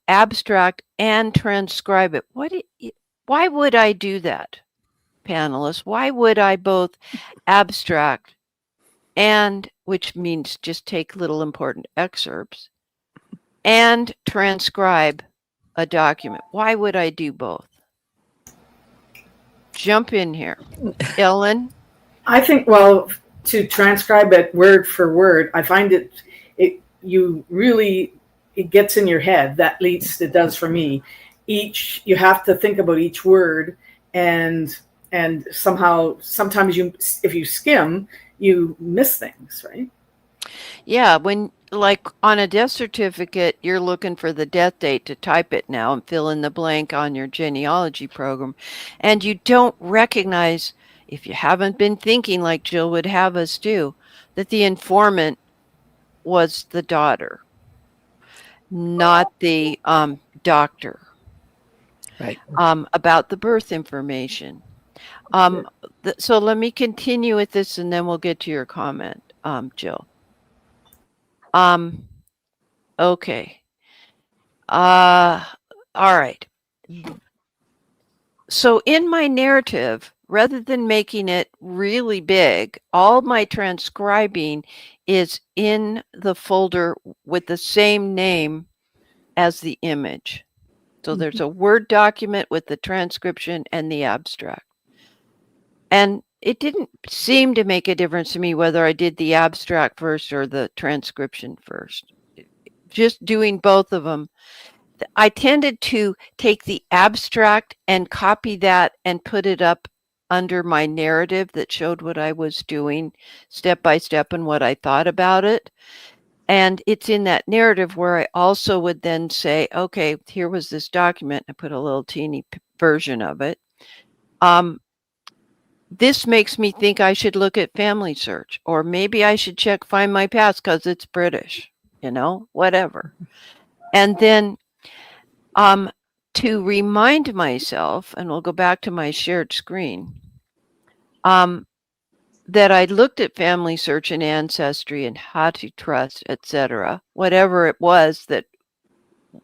abstract and transcribe it. Why would I do that, panelists? Why would I both abstract and, which means just take little important excerpts, and transcribe a document? Why would I do both? Jump in here. Ellen? I think, well, to transcribe it word for word, I find it gets in your head. At least it does for me. You have to think about each word, and sometimes if you skim, you miss things, right? Yeah, when, like on a death certificate, you're looking for the death date to type it now and fill in the blank on your genealogy program, and you don't recognize, if you haven't been thinking like Jill would have us do, that the informant was the daughter, not the doctor. Right. About the birth information. So let me continue with this, and then we'll get to your comment, Jill. Okay. All right. So in my narrative, rather than making it really big, all my transcribing is in the folder with the same name as the image. So there's a Word document with the transcription and the abstract. And it didn't seem to make a difference to me whether I did the abstract first or the transcription first. Just doing both of them, I tended to take the abstract and copy that and put it up under my narrative that showed what I was doing step by step and what I thought about it. And it's in that narrative where I also would then say, okay, here was this document. I put a little teeny version of it. This makes me think I should look at Family Search, or maybe I should check Find My Past because it's British, whatever. And then to remind myself, and we'll go back to my shared screen, that I looked at Family Search and Ancestry and How to Trust, etc., whatever it was that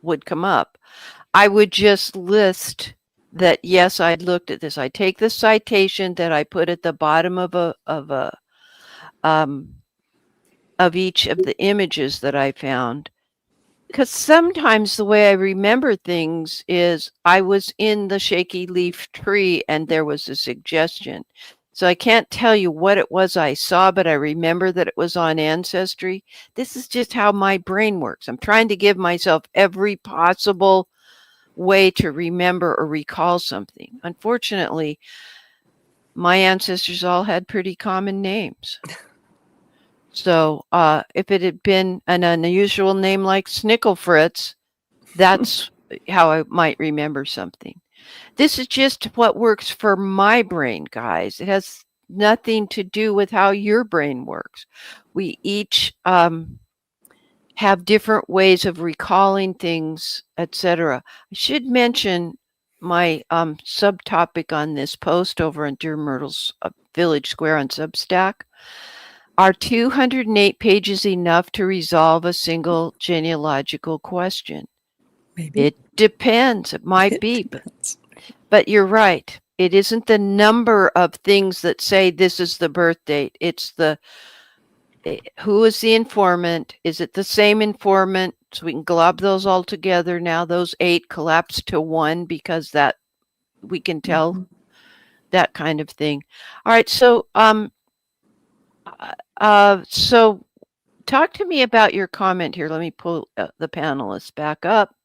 would come up, I would just list that, yes, I'd looked at this. I take the citation that I put at the bottom of each of the images that I found, because sometimes the way I remember things is I was in the shaky leaf tree and there was a suggestion. So I can't tell you what it was I saw, but I remember that it was on Ancestry. This is just how my brain works. I'm trying to give myself every possible way to remember or recall something. Unfortunately, my ancestors all had pretty common names. So if it had been an unusual name like Snicklefritz, that's how I might remember something. This is just what works for my brain, guys. It has nothing to do with how your brain works. We each have different ways of recalling things, etc. I should mention my subtopic on this post over on Dear Myrtle's Village Square on Substack. Are 208 pages enough to resolve a single genealogical question? Maybe. It depends. It might be, but you're right. It isn't the number of things that say this is the birth date. It's the who is the informant? Is it the same informant? So we can glob those all together now. Those 8 collapse to 1 because that we can tell that kind of thing. All right. So, so talk to me about your comment here. Let me pull the panelists back up.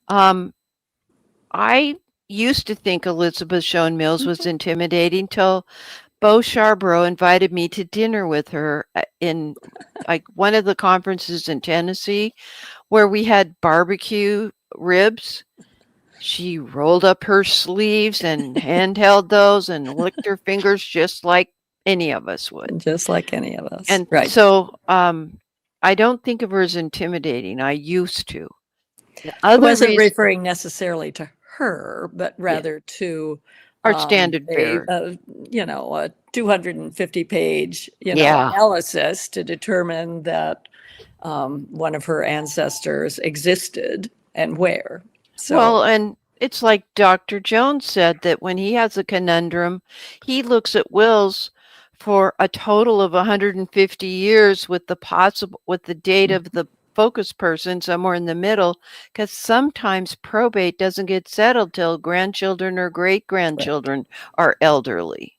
I used to think Elizabeth Shown Mills was intimidating till Beau Charbrough invited me to dinner with her in like one of the conferences in Tennessee where we had barbecue ribs. She rolled up her sleeves and handheld those and licked her fingers just like any of us would. Just like any of us. And right. so I don't think of her as intimidating. I used to. I wasn't referring necessarily to her, but rather to our standard bearer. A 250-page, analysis to determine that one of her ancestors existed and where. So, well, and it's like Dr. Jones said that when he has a conundrum, he looks at wills for a total of 150 years with the date of the focus person somewhere in the middle, because sometimes probate doesn't get settled till grandchildren or great grandchildren are elderly.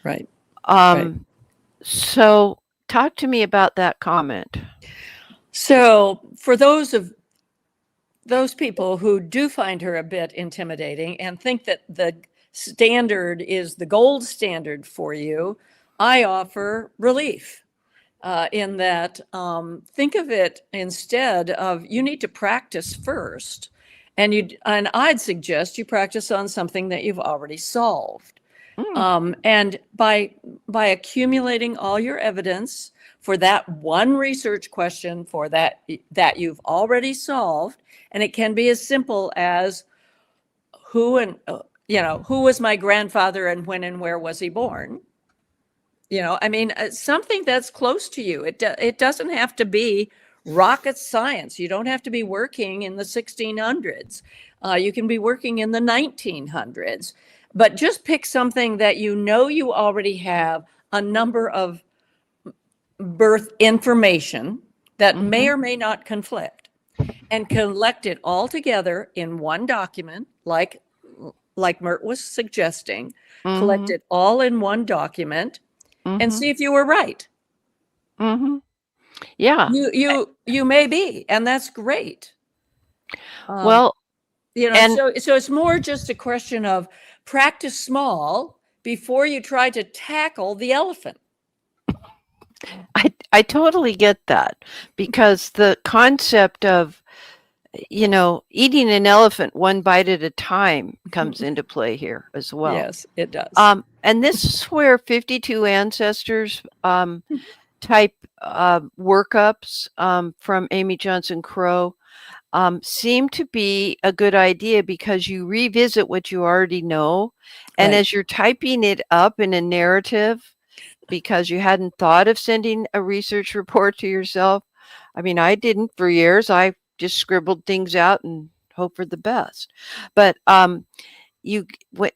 Right. So talk to me about that comment. So for those people who do find her a bit intimidating and think that the standard is the gold standard for you, I offer relief. In that, think of it instead of you need to practice first, and I'd suggest you practice on something that you've already solved, and by accumulating all your evidence for that one research question for that you've already solved, and it can be as simple as who was my grandfather and when and where was he born. Something that's close to you. It doesn't have to be rocket science. You don't have to be working in the 1600s. You can be working in the 1900s. But just pick something that you already have a number of birth information that may or may not conflict, and collect it all together in one document, like Myrt was suggesting. Collect it all in one document. And see if you were right. Yeah. You may be, and that's great. So it's more just a question of practice small before you try to tackle the elephant. I totally get that, because the concept of eating an elephant one bite at a time comes into play here as well. Yes, it does. And this is where 52 ancestors type workups from Amy Johnson Crow seem to be a good idea, because you revisit what you already know. And as you're typing it up in a narrative, because you hadn't thought of sending a research report to yourself. I mean, I didn't for years. I just scribbled things out and hope for the best. But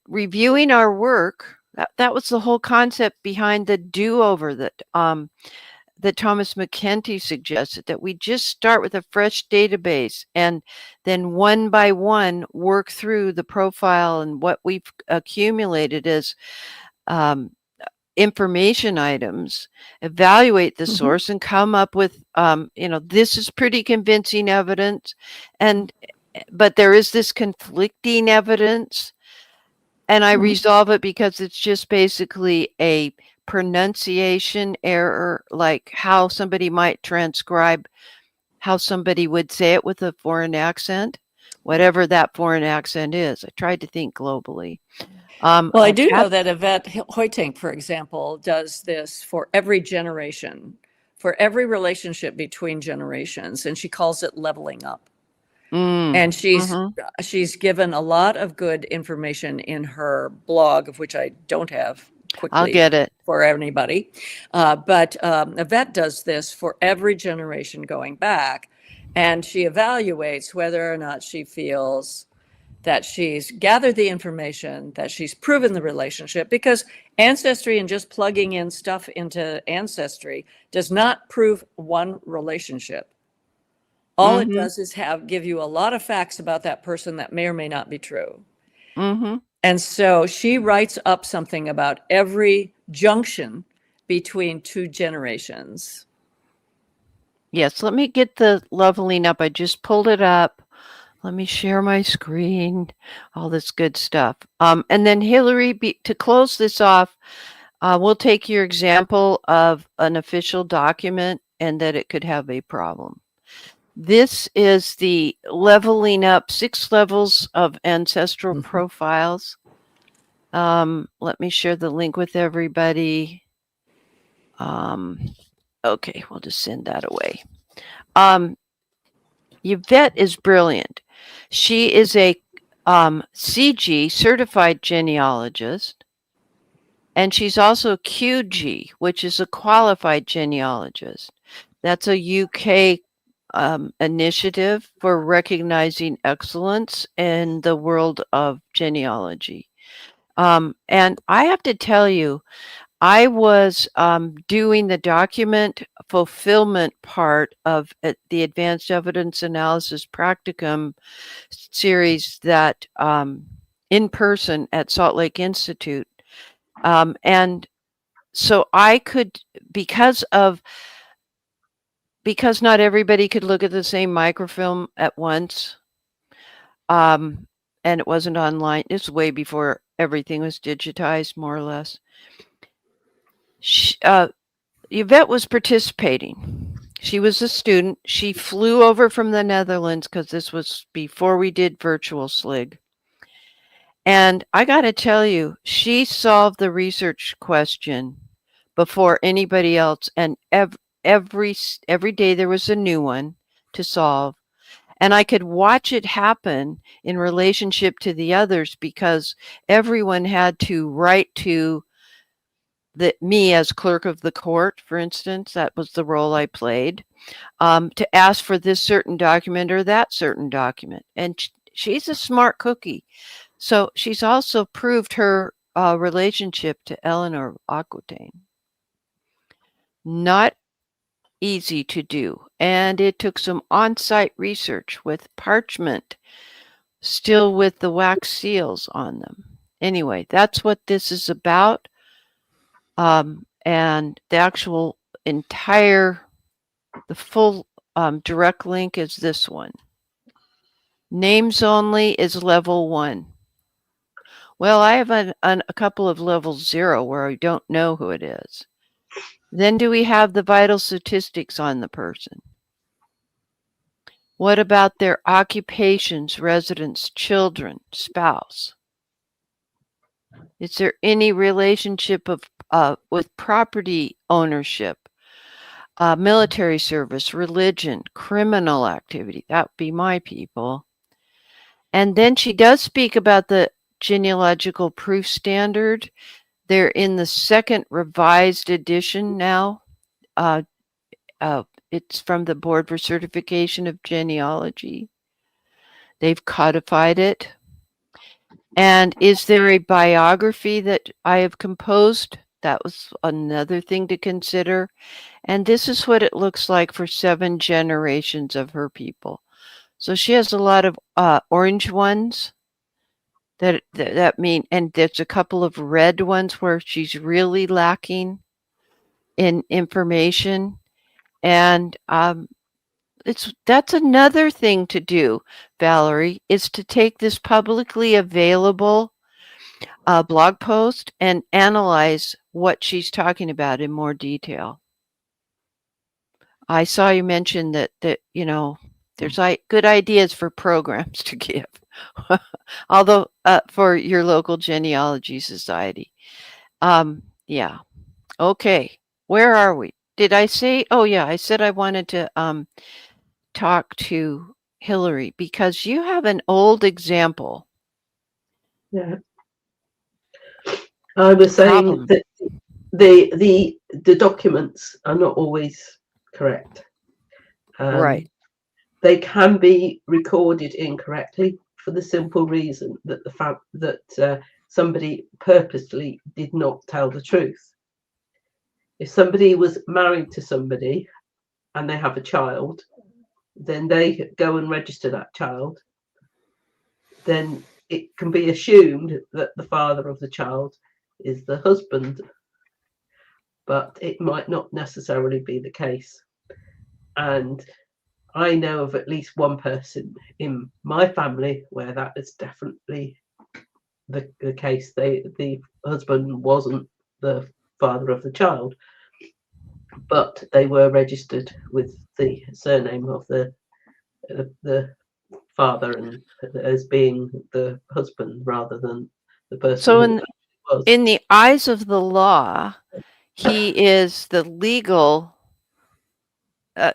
reviewing our work, that was the whole concept behind the do-over that Thomas McKenty suggested, that we just start with a fresh database and then one by one work through the profile and what we've accumulated as information items, evaluate the source, and come up with, this is pretty convincing evidence, but there is this conflicting evidence, and I resolve it because it's just basically a pronunciation error, like how somebody might transcribe how somebody would say it with a foreign accent, whatever that foreign accent is. I tried to think globally. Well, I do know Kath- that Yvette Hoytink, for example, does this for every generation, for every relationship between generations, and she calls it leveling up. And mhm. she's given a lot of good information in her blog, of which I don't have quickly I'll get it. for anybody. But Yvette does this for every generation going back, and she evaluates whether or not she feels that she's gathered the information, that she's proven the relationship, because Ancestry and just plugging in stuff into Ancestry does not prove one relationship. All it Mhm. does is give you a lot of facts about that person that may or may not be true. Mhm. And so she writes up something about every junction between two generations. Yes, let me get the leveling up. I just pulled it up. Let me share my screen, all this good stuff. And then Hillary, to close this off, we'll take your example of an official document and that it could have a problem. This is the leveling up 6 levels of ancestral profiles. Let me share the link with everybody. Okay, we'll just send that away. Yvette is brilliant. She is a CG, certified genealogist, and she's also QG, which is a qualified genealogist. That's a UK initiative for recognizing excellence in the world of genealogy. And I have to tell you, I was doing the document fulfillment part of the Advanced Evidence Analysis Practicum series that in person at Salt Lake Institute. And so I could, because not everybody could look at the same microfilm at once, and it wasn't online. This was way before everything was digitized, more or less. Yvette was participating. She was a student. She flew over from the Netherlands because this was before we did virtual SLIG. And I got to tell you, she solved the research question before anybody else. And every day there was a new one to solve. And I could watch it happen in relationship to the others because everyone had to write to me as clerk of the court, for instance. That was the role I played, to ask for this certain document or that certain document. And she's a smart cookie. So she's also proved her relationship to Eleanor Aquitaine. Not easy to do. And it took some on-site research with parchment, still with the wax seals on them. Anyway, that's what this is about. And the actual the full direct link is this one. Names only is level 1. Well, I have a couple of level 0 where I don't know who it is. Then do we have the vital statistics on the person? What about their occupations, residence, children, spouse? Is there any relationship with property ownership, military service, religion, criminal activity? That would be my people. And then she does speak about the genealogical proof standard. They're in the 2nd revised edition now. It's from the Board for Certification of Genealogy. They've codified it. And is there a biography that I have composed? That was another thing to consider. And this is what it looks like for 7 generations of her people. So she has a lot of orange ones that mean, and there's a couple of red ones where she's really lacking in information. And that's another thing to do, Valerie, is to take this publicly available blog post and analyze what she's talking about in more detail. I saw you mention that there's good ideas for programs to give. Although for your local genealogy society. Yeah. Okay. Where are we? Did I say? Oh yeah, I said I wanted to talk to Hillary because you have an old example. Yeah. I was saying Problem. that the documents are not always correct. Right. They can be recorded incorrectly for the simple reason that the fact that somebody purposely did not tell the truth. If somebody was married to somebody and they have a child, then they go and register that child. Then it can be assumed that the father of the child is the husband, but it might not necessarily be the case. And I know of at least one person in my family where that is definitely the case. The husband wasn't the father of the child, but they were registered with the surname of the father and as being the husband rather than the person So who was. in the eyes of the law, he is the legal.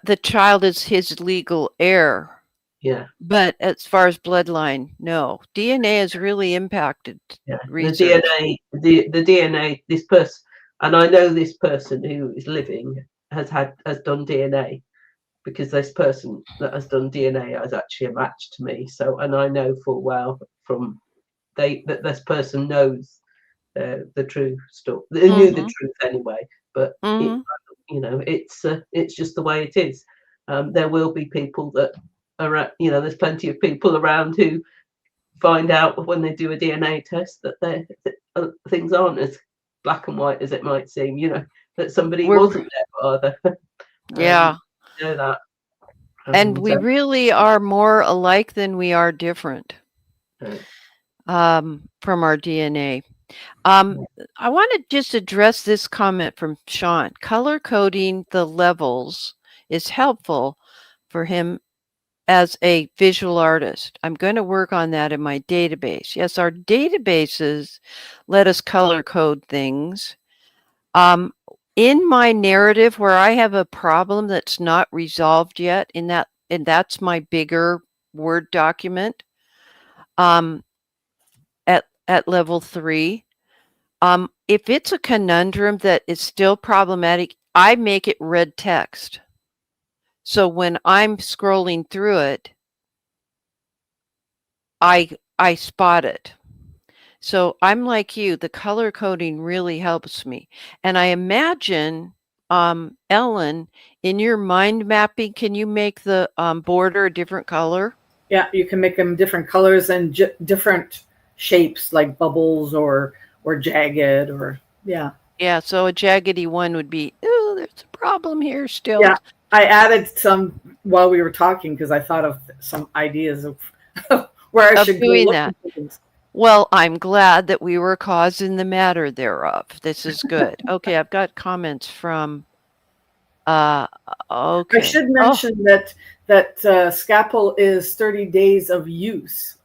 The child is his legal heir. Yeah. But as far as bloodline, no. DNA has really impacted research. The DNA, this person, and I know this person who is living has done DNA, because this person that has done DNA is actually a match to me. So, and I know full well from that this person knows the true story. They knew the truth anyway, but it's just the way it is. There will be people that are, there's plenty of people around who find out when they do a DNA test that things aren't as black and white as it might seem. That somebody wasn't their father. Yeah. Know that. And we really are more alike than we are different from our DNA. I want to just address this comment from Sean. Color coding the levels is helpful for him as a visual artist. I'm going to work on that in my database. Yes, our databases let us color code things. In my narrative where I have a problem that's not resolved yet, and that's my bigger Word document at level 3. If it's a conundrum that is still problematic, I make it red text. So when I'm scrolling through it, I spot it. So I'm like you, the color coding really helps me. And I imagine, Ellen, in your mind mapping, can you make the border a different color? Yeah, you can make them different colors and different shapes, like bubbles or jagged, or yeah. Yeah, so a jaggedy one would be, oh, there's a problem here still. Yeah, I added some while we were talking because I thought of some ideas of where I should go doing look that. for things. Well, I'm glad that we were causing the matter thereof. This is good. Okay, I've got comments from okay. I should mention that Scalpel is 30 days of use,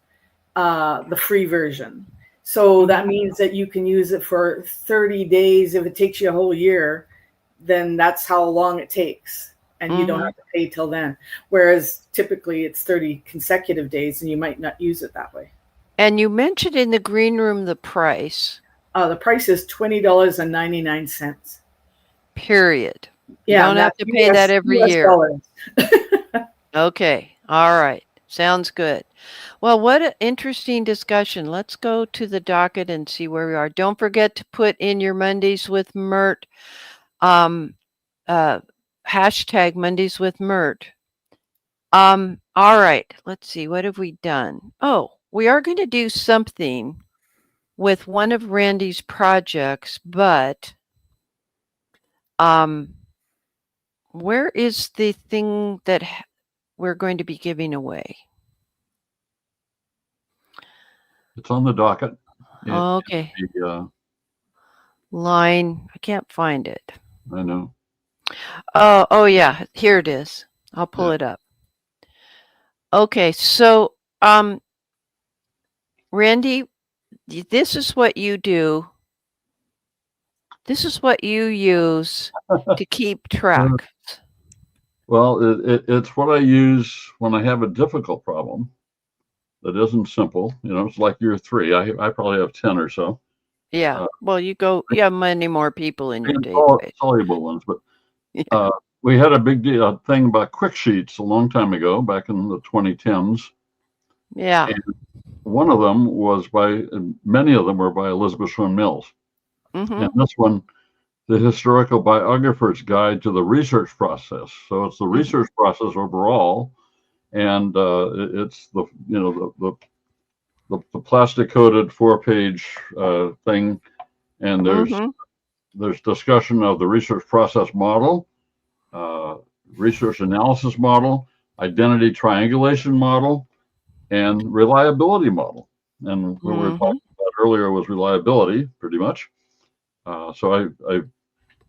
the free version. So that means that you can use it for 30 days. If it takes you a whole year, then that's how long it takes. And you don't have to pay till then. Whereas typically it's 30 consecutive days and you might not use it that way. And you mentioned in the green room the price. The price is $20.99. Period. Yeah, you don't have to pay that every year. Okay. All right. Sounds good. Well, what an interesting discussion. Let's go to the docket and see where we are. Don't forget to put in your Mondays with Myrt, hashtag Mondays with Myrt. All right. Let's see. What have we done? Oh, we are going to do something with one of Randy's projects, but where is the thing that we're going to be giving away? It's on the docket. Okay. Line. I can't find it. I know. Oh yeah. Here it is. I'll pull it up. Okay. So, Randy, this is what you do. This is what you use to keep track. Well, it's what I use when I have a difficult problem that isn't simple. It's like you're 3. I probably have 10 or so. Yeah. Well, you have many more people in your And database. soluble ones, but Yeah. we had a big thing about quick sheets a long time ago, back in the 2010s. Yeah. And one of them was many of them were by Elizabeth Shuen Mills. Mm-hmm. And this one, the Historical Biographer's Guide to the Research Process. So it's the research process overall, and it's the plastic coated 4-page thing, and there's discussion of the research process model, research analysis model, identity triangulation model, and reliability model. And what we were talking about earlier was reliability, pretty much. So I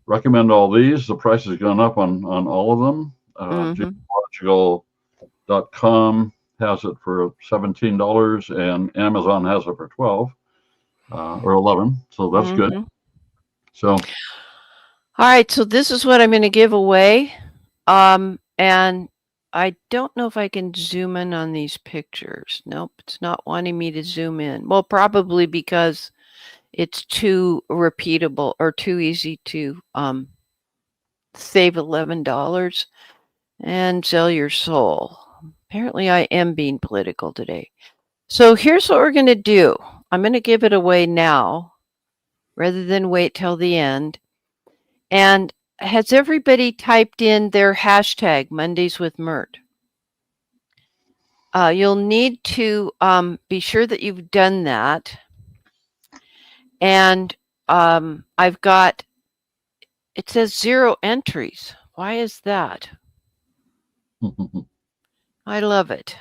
recommend all these. The price has gone up on all of them. Genealogical.com has it for $17, and Amazon has it for $12 or $11. So that's good. So, all right. So this is what I'm going to give away. And I don't know if I can zoom in on these pictures. Nope, it's not wanting me to zoom in. Well, probably because it's too repeatable or too easy to save $11 and sell your soul. Apparently I am being political today. So here's what we're going to do. I'm going to give it away now rather than wait till the end. And has everybody typed in their hashtag Mondays with Myrt? You'll need to be sure that you've done that. And I've got, it says 0 entries. Why is that? I love it.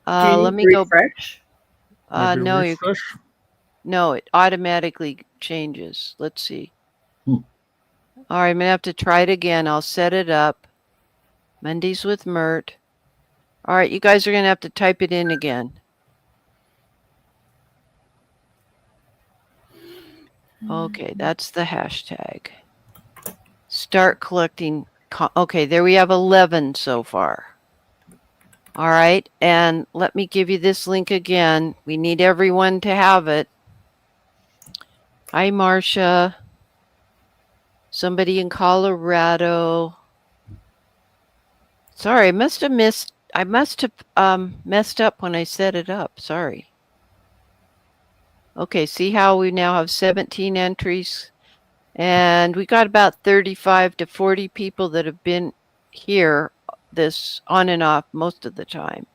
Let me refresh? go. No, refresh. no, it automatically changes. Let's see. All right, I'm going to have to try it again. I'll set it up. Mondays with Myrt. All right, you guys are going to have to type it in again. Okay, that's the hashtag. Start collecting. Okay, there we have 11 so far. All right, and let me give you this link again. We need everyone to have it. Hi, Marcia. Somebody in Colorado. Sorry, I must have messed up when I set it up. Sorry. Okay, see how we now have 17 entries, and we got about 35 to 40 people that have been here this on and off most of the time.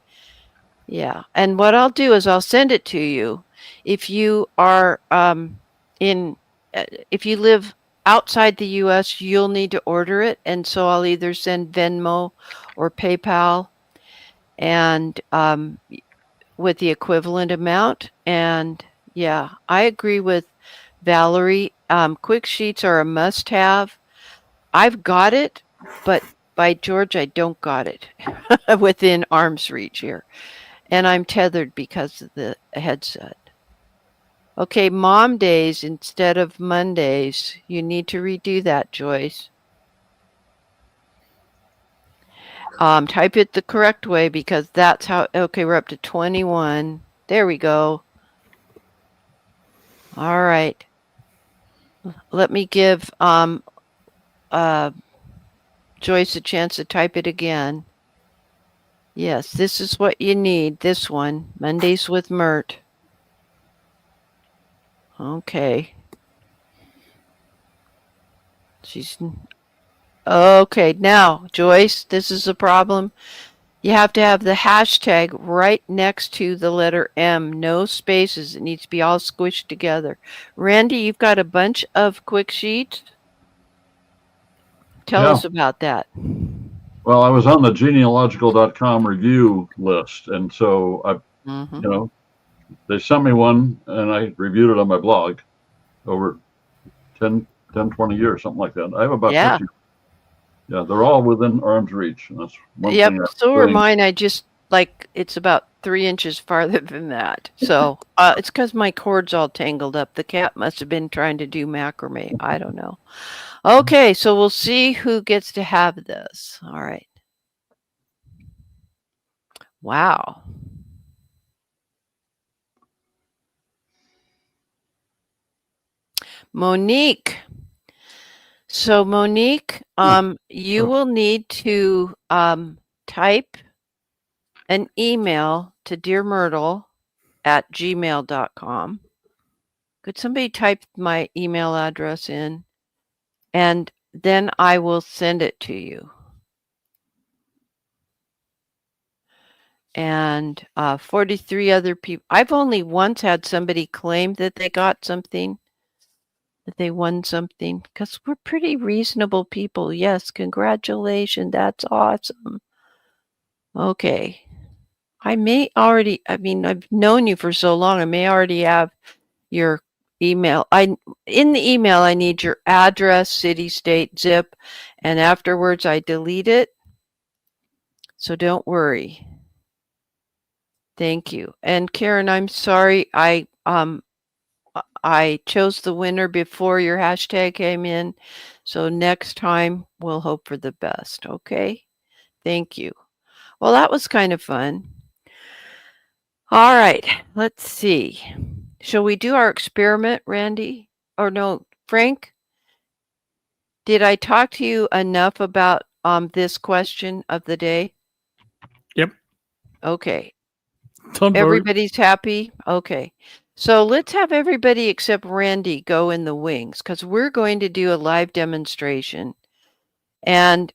Yeah, and what I'll do is I'll send it to you. If you are if you live outside the US, you'll need to order it, and so I'll either send Venmo or PayPal, and with the equivalent amount. And yeah, I agree with Valerie. Quick sheets are a must-have. I've got it, but by George, I don't got it within arm's reach here. And I'm tethered because of the headset. Okay, Mom Days instead of Mondays. You need to redo that, Joyce. Type it the correct way because that's how, okay, we're up to 21. There we go. All right. Let me give Joyce a chance to type it again. Yes, this is what you need. This one, Mondays with Myrt. Okay. She's okay. Now, Joyce, this is a problem. You have to have the hashtag right next to the letter M. No spaces. It needs to be all squished together. Randy, you've got a bunch of quick sheets. Tell us about that. Well, I was on the genealogical.com review list, and so they sent me one, and I reviewed it on my blog over 10, 20 years, something like that. I have about 50. Yeah, they're all within arm's reach. And that's one thing. So are mine. I just like it's about 3 inches farther than that. So it's because my cord's all tangled up. The cat must have been trying to do macrame. I don't know. Okay, so we'll see who gets to have this. All right. Wow. Monique. So Monique, you will need to type an email to DearMYRTLE@gmail.com. Could somebody type my email address in? And then I will send it to you. And 43 other people. I've only once had somebody claim that they got something, that they won something, because we're pretty reasonable people. Yes, congratulations. That's awesome. Okay. I mean, I've known you for so long. I may already have your email. In the email, I need your address, city, state, zip, and afterwards I delete it. So don't worry. Thank you. And Karen, I'm sorry I chose the winner before your hashtag came in. So next time we'll hope for the best. Okay. Thank you. Well, that was kind of fun. All right. Let's see. Shall we do our experiment, Randy? Or no, Frank? Did I talk to you enough about this question of the day? Yep. Okay. Don't worry. Everybody's happy? Okay. So let's have everybody except Randy go in the wings, because we're going to do a live demonstration. And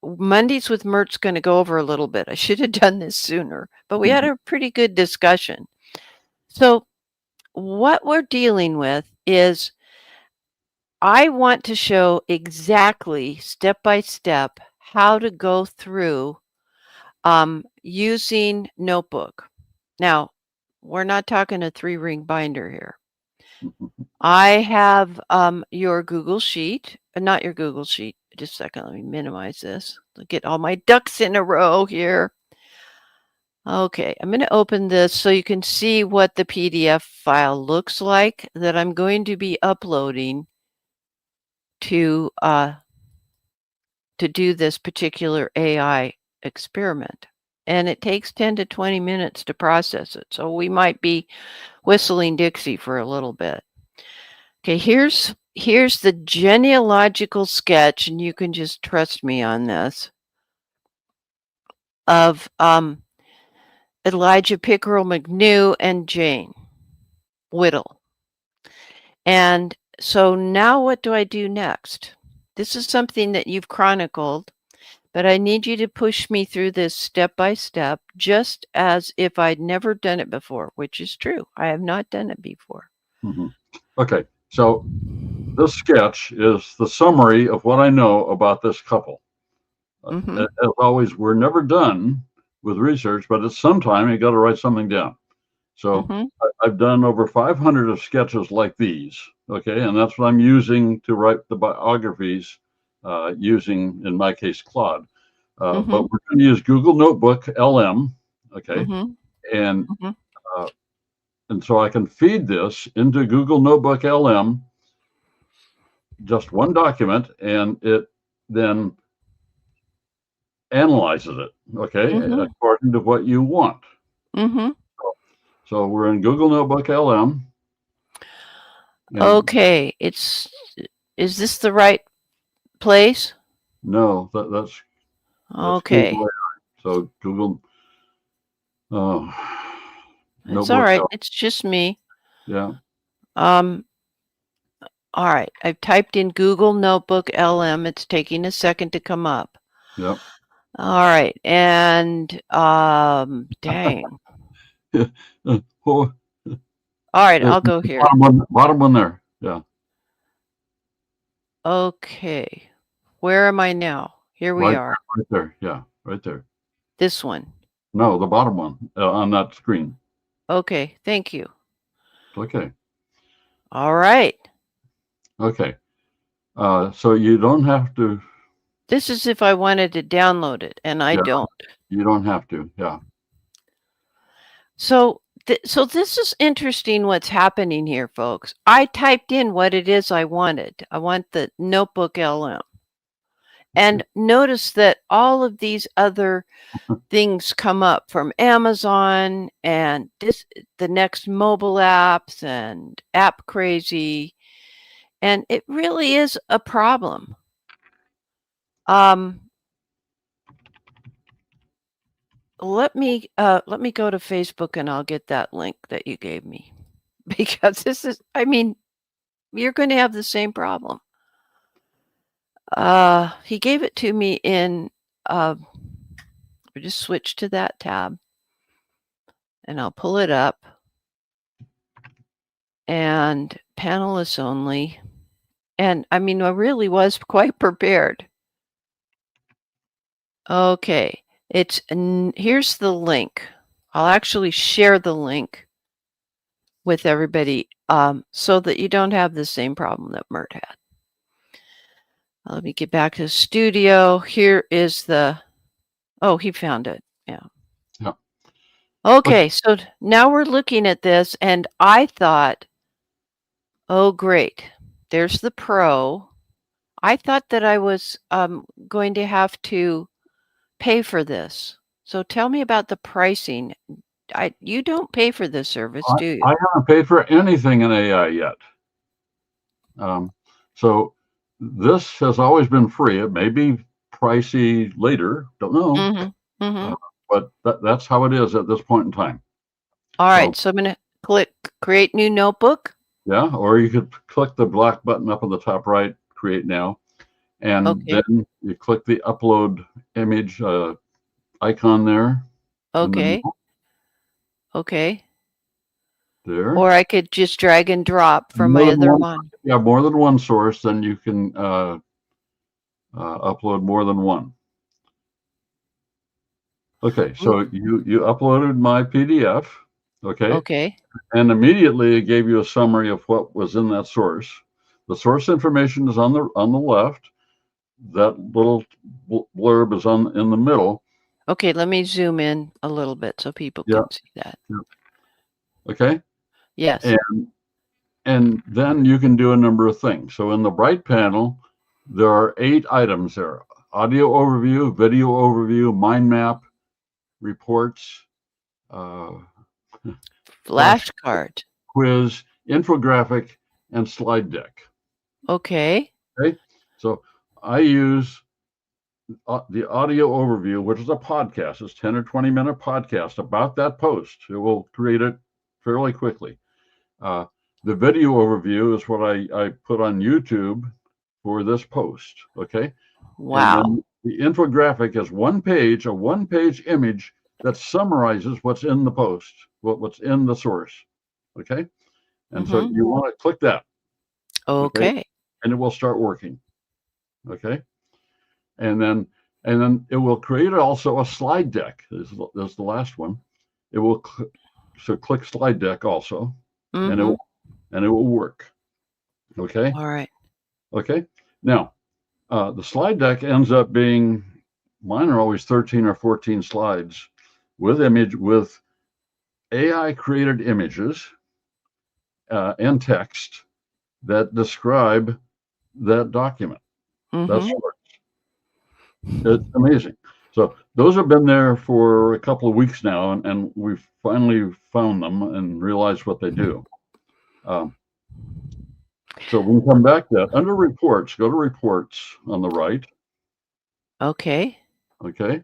Mondays with Myrt's going to go over a little bit. I should have done this sooner, but we had a pretty good discussion. So what we're dealing with is I want to show exactly step by step how to go through using Notebook. Now, we're not talking a 3-ring binder here. I have your Google Sheet, not your Google Sheet. Just a second, let me minimize this. Get all my ducks in a row here. Okay, I'm going to open this so you can see what the PDF file looks like that I'm going to be uploading to do this particular AI experiment. And it takes 10 to 20 minutes to process it. So we might be whistling Dixie for a little bit. Okay, here's the genealogical sketch, and you can just trust me on this, of Elijah Pickerel McNew and Jane Whittle. And so now what do I do next? This is something that you've chronicled, but I need you to push me through this step by step, just as if I'd never done it before, which is true. I have not done it before. Mm-hmm. Okay, so this sketch is the summary of what I know about this couple. Mm-hmm. As always, we're never done with research, but at some time you got to write something down. So Mm-hmm. I've done over 500 of sketches like these, okay, and that's what I'm using to write the biographies, using, in my case, Claude. Mm-hmm. But we're going to use Google Notebook LM, okay, Mm-hmm. and Mm-hmm. and so I can feed this into Google Notebook LM, just one document, and it then analyzes it, okay, Mm-hmm. according to what you want. Mm-hmm. So we're in Google Notebook LM. Okay, is this the right place? No, that's Okay. Google AI. So Google. Oh, It's all right. It's just me. Yeah. All right. I've typed in Google Notebook LM. It's taking a second to come up. Yep. All right. And dang. All right, I'll go here. Bottom one there. Yeah. Okay. Where am I now? Here we are. Right there. Yeah. Right there. This one. No, the bottom one on that screen. Okay. Thank you. Okay. All right. Okay. So you don't have to. This is if I wanted to download it, and I don't. You don't have to. Yeah. So, so this is interesting what's happening here, folks. I typed in what it is I wanted. I want the notebook LM. And notice that all of these other things come up from Amazon and the next mobile apps and App Crazy. And it really is a problem. Let me go to Facebook and I'll get that link that you gave me, because this is, I mean, you're going to have the same problem. He gave it to me in, we just switch to that tab and I'll pull it up, and panelists only. And I mean, I really was quite prepared. Okay. Here's the link. I'll actually share the link with everybody, so that you don't have the same problem that Myrt had. Let me get back to the studio. Here is oh, he found it. Yeah. Yeah. Okay, so now we're looking at this, and I thought, oh, great. There's the Pro. I thought that I was going to have to pay for this. So tell me about the pricing. You don't pay for this service, do you? I haven't paid for anything in AI yet. So this has always been free. It may be pricey later, don't know. But that's how it is at this point in time. All right, so I'm going to click Create New Notebook. Yeah, or you could click the black button up on the top right, Create Now, and then you click the Upload Image icon there. Okay. Okay. There. Or I could just drag and drop from my other one. Yeah, more than one source, then you can upload more than one. Okay, so you uploaded my PDF, okay? Okay. And immediately it gave you a summary of what was in that source. The source information is on the left. That little blurb is in the middle. Okay, let me zoom in a little bit so people can see that. Okay? Yes. And then you can do a number of things. So in the right panel, there are 8 items there: audio overview, video overview, mind map, reports, flashcard, quiz, infographic, and slide deck. Okay. Okay. So I use the audio overview, which is a podcast. It's 10 or 20 minute podcast about that post. It will create it fairly quickly. The video overview is what I put on YouTube for this post. Okay. Wow. And the infographic is a one-page image that summarizes what's in the post, what's in the source. Okay. And so you want to click that. Okay. And it will start working. Okay. And then it will create also a slide deck. This is the last one. It will click slide deck also, and it will work. Okay. All right. Okay. Now, the slide deck ends up being, mine are always 13 or 14 slides with AI created images and text that describe that document. That's what it's amazing. So those have been there for a couple of weeks now, and we've finally found them and realized what they do. So we can come back to that. Under reports, go to reports on the right. Okay. Okay.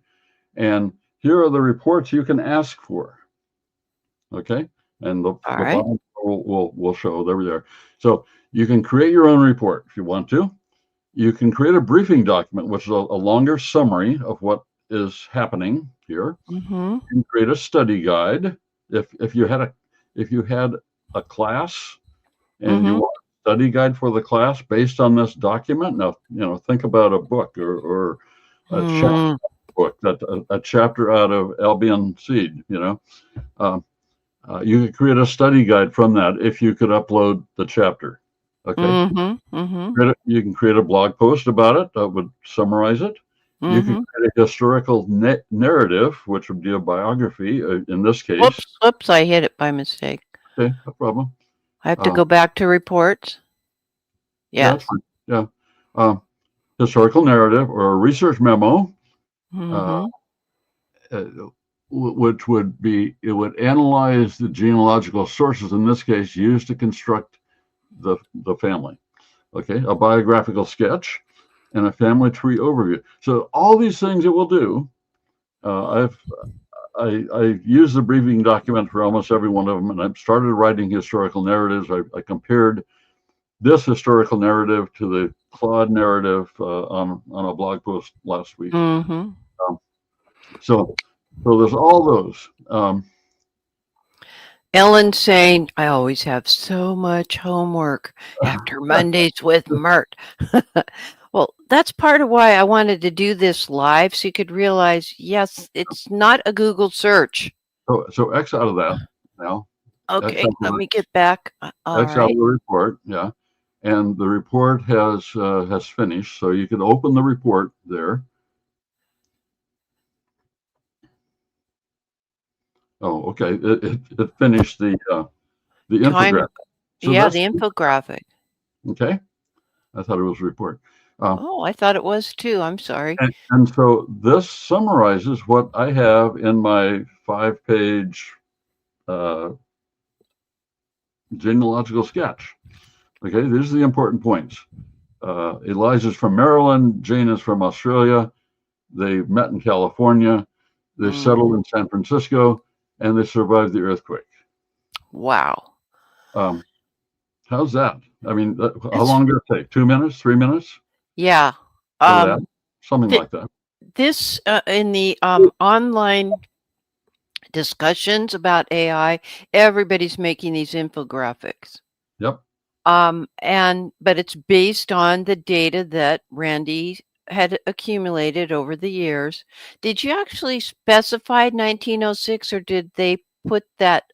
And here are the reports you can ask for. Okay. And the bottom will show there. So you can create your own report if you want to. You can create a briefing document, which is a longer summary of what is happening here. You can create a study guide. If you had a class and you want a study guide for the class based on this document. Now, think about a book or a chapter book, a chapter out of Albion Seed. You could create a study guide from that if you could upload the chapter. Okay. You can create a blog post about it that would summarize it. You can create a historical narrative, which would be a biography in this case. Whoops, I hit it by mistake. Okay, no problem. I have to go back to reports. Yeah, Yes. yeah. Historical narrative or a research memo, which would be, it would analyze the genealogical sources, in this case, used to construct the family. Okay, a biographical sketch and a family tree overview. So all these things it will do. I used the briefing document for almost every one of them, and I've started writing historical narratives. I compared this historical narrative to the Claude narrative on a blog post last week. So there's all those. Ellen's saying, I always have so much homework after Mondays with Myrt. Well, that's part of why I wanted to do this live, so you could realize, yes, it's not a Google search. So X out of that now. Okay, let me get back. X out of the report, yeah. And the report has finished, so you can open the report there. Oh, okay. It finished the infographic. So yeah, the infographic. Okay. I thought it was a report. I thought it was too. I'm sorry. And so this summarizes what I have in my 5-page genealogical sketch. Okay, these are the important points. Elijah's from Maryland. Jane is from Australia. They met in California. They settled in San Francisco, and they survived the earthquake. Wow. How's that? I mean, how long did it take? 2 minutes? 3 minutes? Yeah. Something like that. This in the online discussions about AI, everybody's making these infographics. Yep. But it's based on the data that Randy had accumulated over the years. Did you actually specify 1906, or did they put that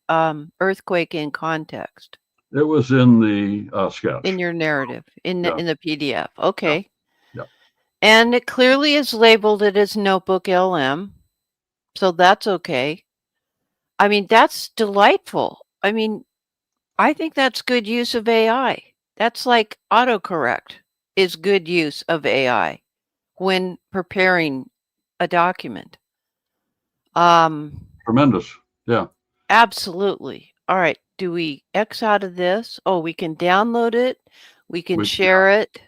earthquake in context? It was in the sketch. In your narrative, in the PDF. Okay. Yeah. And it clearly is labeled it as Notebook LM, so that's okay. I mean, that's delightful. I mean, I think that's good use of AI. That's like autocorrect is good use of AI when preparing a document. Tremendous. Yeah. Absolutely. All right. Do we X out of this? Oh, we can download it. We can share it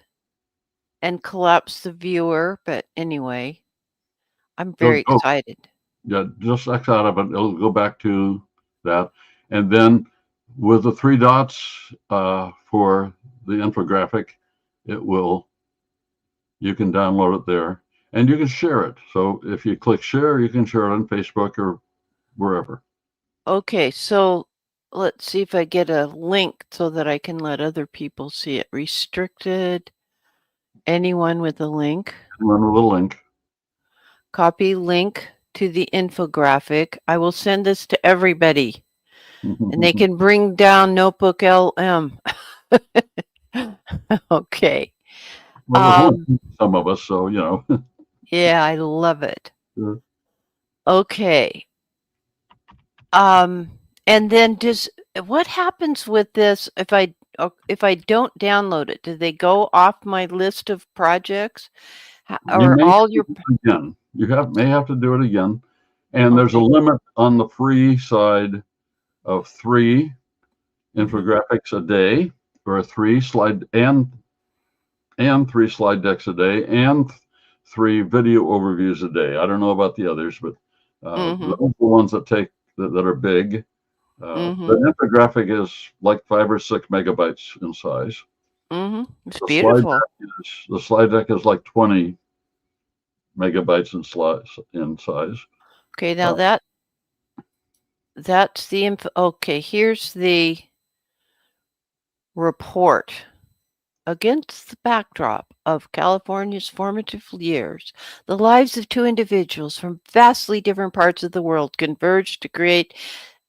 and collapse the viewer. But anyway, I'm very excited. Yeah, just X out of it. It'll go back to that. And then with the 3 dots for the infographic, you can download it there and you can share it. So if you click share, you can share it on Facebook or wherever. Okay, so let's see if I get a link so that I can let other people see it. Restricted. Anyone with a link? Anyone with a link. Copy link to the infographic. I will send this to everybody. And they can bring down Notebook LM. Okay. Well, some of us, so you know. Yeah, I love it. Sure. Okay. And then what happens with this if I don't download it? Do they go off my list of projects? Or all your again? You may have to do it again. And there's a limit on the free side of 3 infographics a day, or 3 slide and 3 slide decks a day, and 3 video overviews a day. I don't know about the others, but those are the ones that are big. The infographic is like 5 or 6 megabytes in size. It's beautiful. The slide deck is like 20 megabytes in size. Okay, now that's the info. Okay, here's the report. Against the backdrop of California's formative years, the lives of 2 individuals from vastly different parts of the world converged to create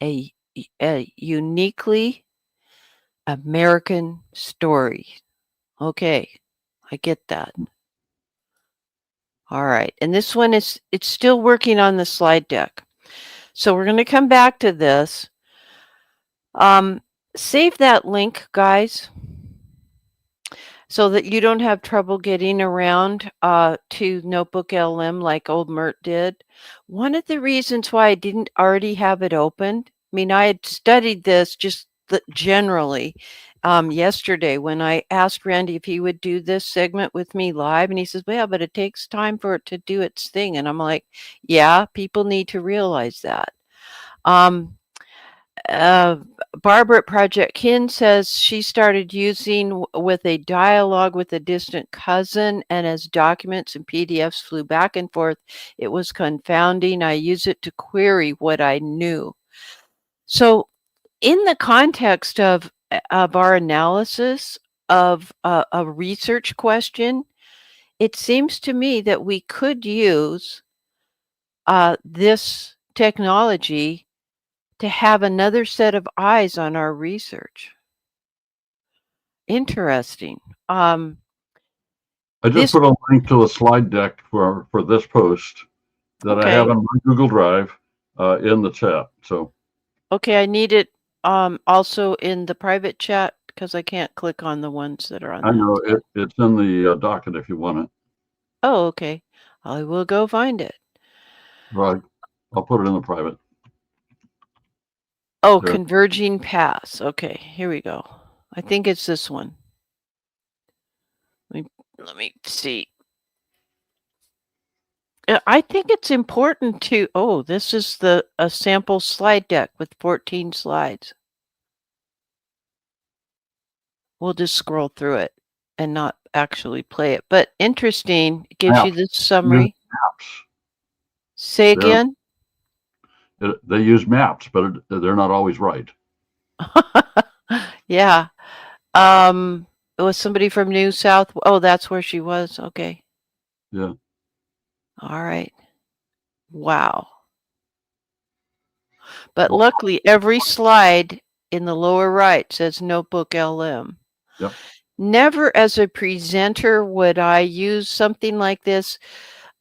a uniquely American story. Okay, I get that. All right. And this one it's still working on the slide deck. So we're going to come back to this. Save that link, guys, so that you don't have trouble getting around to Notebook LM like old Myrt did. One of the reasons why I didn't already have it opened, I mean, I had studied this just generally yesterday when I asked Randy if he would do this segment with me live, and he says, well, but it takes time for it to do its thing. And I'm like, yeah, people need to realize that. Barbara at Project Kin says she started using with a dialogue with a distant cousin, and as documents and PDFs flew back and forth, it was confounding. I use it to query what I knew. So in the context of our analysis of a research question, it seems to me that we could use this technology to have another set of eyes on our research. Interesting. I just this- put a link to the slide deck for this post that I have on my Google Drive in the chat. So okay, I need it also in the private chat because I can't click on the ones that are on. I know it's in the docket if you want it. Oh, okay. I will go find it. Right. I'll put it in the private. Oh, There. converging paths. Okay, here we go. I think it's this one. Let me see. I think it's important to, oh, this is a sample slide deck with 14 slides. We'll just scroll through it and not actually play it. But interesting, it gives you this summary. Maps. Say again? They use maps, but they're not always right. Yeah. It was somebody from New South. Oh, that's where she was. Okay. Yeah. All right. Wow. But luckily, every slide in the lower right says Notebook LM. Yep. Never as a presenter would I use something like this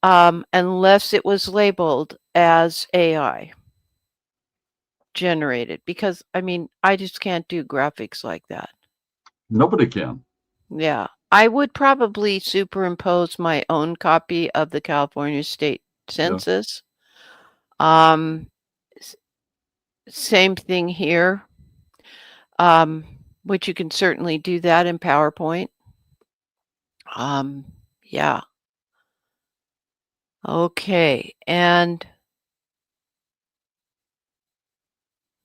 unless it was labeled as AI generated, because I mean, I just can't do graphics like that. Nobody can. Yeah. I would probably superimpose my own copy of the California State Census. Same thing here, which you can certainly do that in PowerPoint. Yeah. Okay. And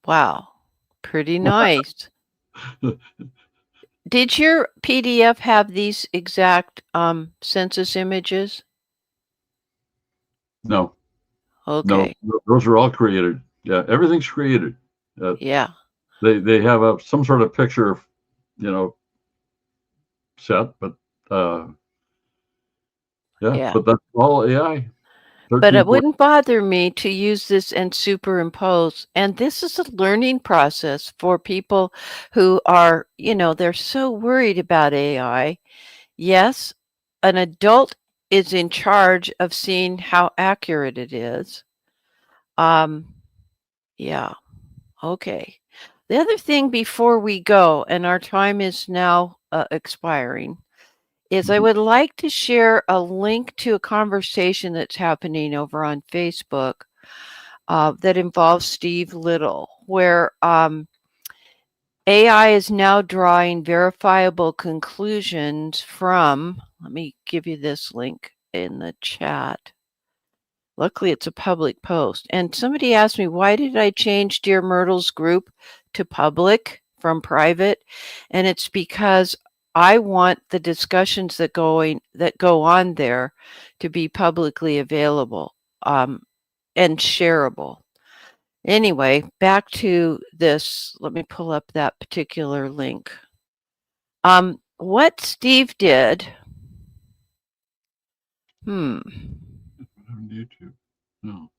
wow, pretty nice. Did your PDF have these exact census images? No. Okay. No, those are all created. Yeah, everything's created. Yeah. They have some sort of picture, set, but Yeah. but that's all AI. But it wouldn't bother me to use this and superimpose. And this is a learning process for people who are, they're so worried about AI. Yes, an adult is in charge of seeing how accurate it is. Yeah. Okay. The other thing before we go, and our time is now expiring, is I would like to share a link to a conversation that's happening over on Facebook that involves Steve Little, where AI is now drawing verifiable conclusions from, let me give you this link in the chat. Luckily, it's a public post. And somebody asked me, why did I change DearMYRTLE's group to public from private? And it's because I want the discussions that go on there to be publicly available and shareable. Anyway, back to this. Let me pull up that particular link. What Steve did. YouTube. No.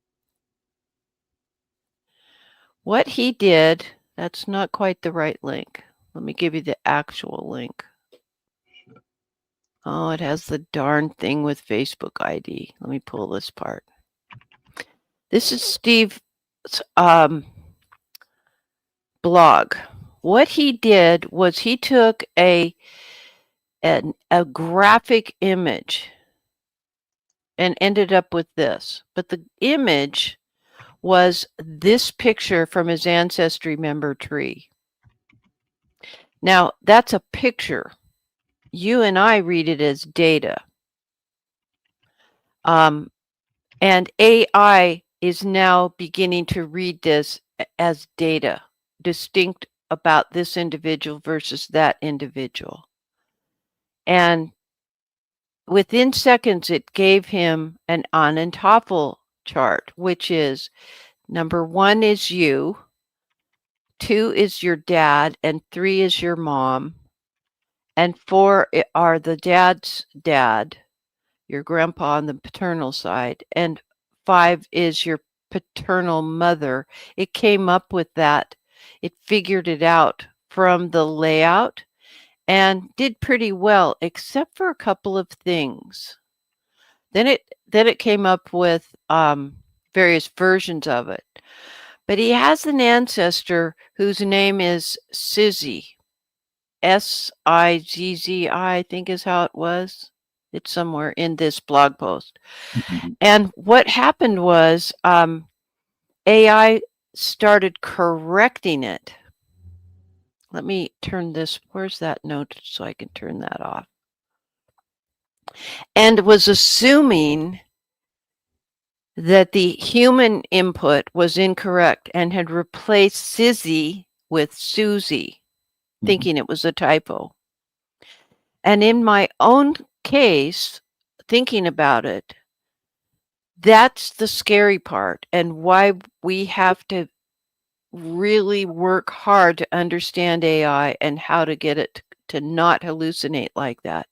What he did, that's not quite the right link. Let me give you the actual link. Oh, it has the darn thing with Facebook ID. Let me pull this part. This is Steve's blog. What he did was he took a graphic image and ended up with this. But the image was this picture from his ancestry member tree. Now, that's a picture. You and I read it as data. And AI is now beginning to read this as data, distinct about this individual versus that individual. And within seconds, it gave him an ahnentafel chart, which is number 1 is you, 2 is your dad, and 3 is your mom, and 4 are the dad's dad, your grandpa on the paternal side, and 5 is your paternal mother. It came up with that. It figured it out from the layout and did pretty well, except for a couple of things. Then it came up with various versions of it. But he has an ancestor whose name is Sizzi. Sizzi, I think is how it was. It's somewhere in this blog post. And what happened was AI started correcting it. Let me turn this. Where's that note so I can turn that off? And was assuming that the human input was incorrect and had replaced Sizzi with Susie, thinking it was a typo. And in my own case, thinking about it, that's the scary part and why we have to really work hard to understand AI and how to get it to not hallucinate like that.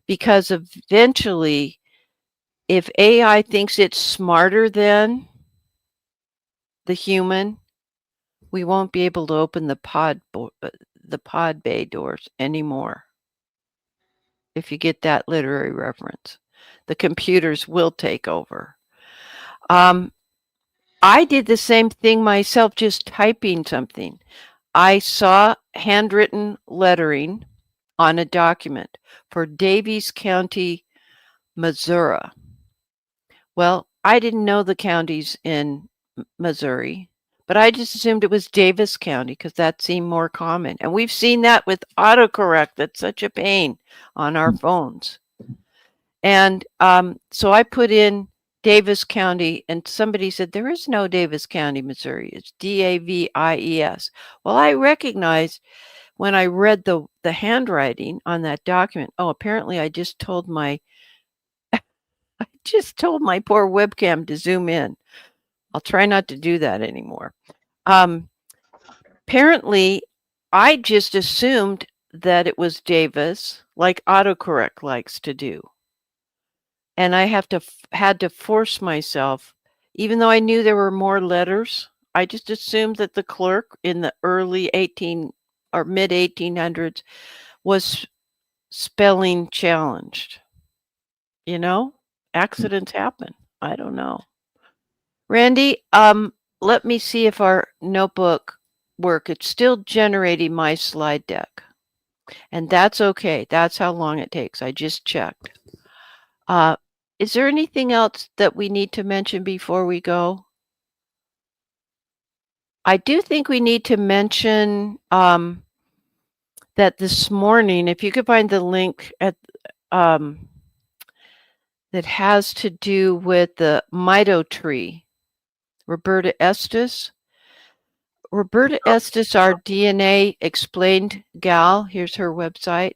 Because eventually, if AI thinks it's smarter than the human, we won't be able to open the pod bay doors anymore. If you get that literary reference, the computers will take over. I did the same thing myself, just typing something. I saw handwritten lettering on a document for Daviess County, Missouri. Well, I didn't know the counties in Missouri, but I just assumed it was Davis County because that seemed more common. And we've seen that with autocorrect. That's such a pain on our phones. And so I put in Davis County, and somebody said, there is no Davis County, Missouri. It's Davies. Well, I recognized when I read the handwriting on that document, oh, apparently I just told my poor webcam to zoom in. I'll try not to do that anymore. Apparently, I just assumed that it was Davis, like autocorrect likes to do. And I had to force myself, even though I knew there were more letters, I just assumed that the clerk in the early mid 1800s was spelling challenged. You know, accidents happen. I don't know. Randy, let me see if our notebook work. It's still generating my slide deck. And that's okay. That's how long it takes. I just checked. Is there anything else that we need to mention before we go? I do think we need to mention that this morning, if you could find the link at that has to do with the Myrt tree, Roberta Estes. Roberta Estes, our DNA explained gal. Here's her website.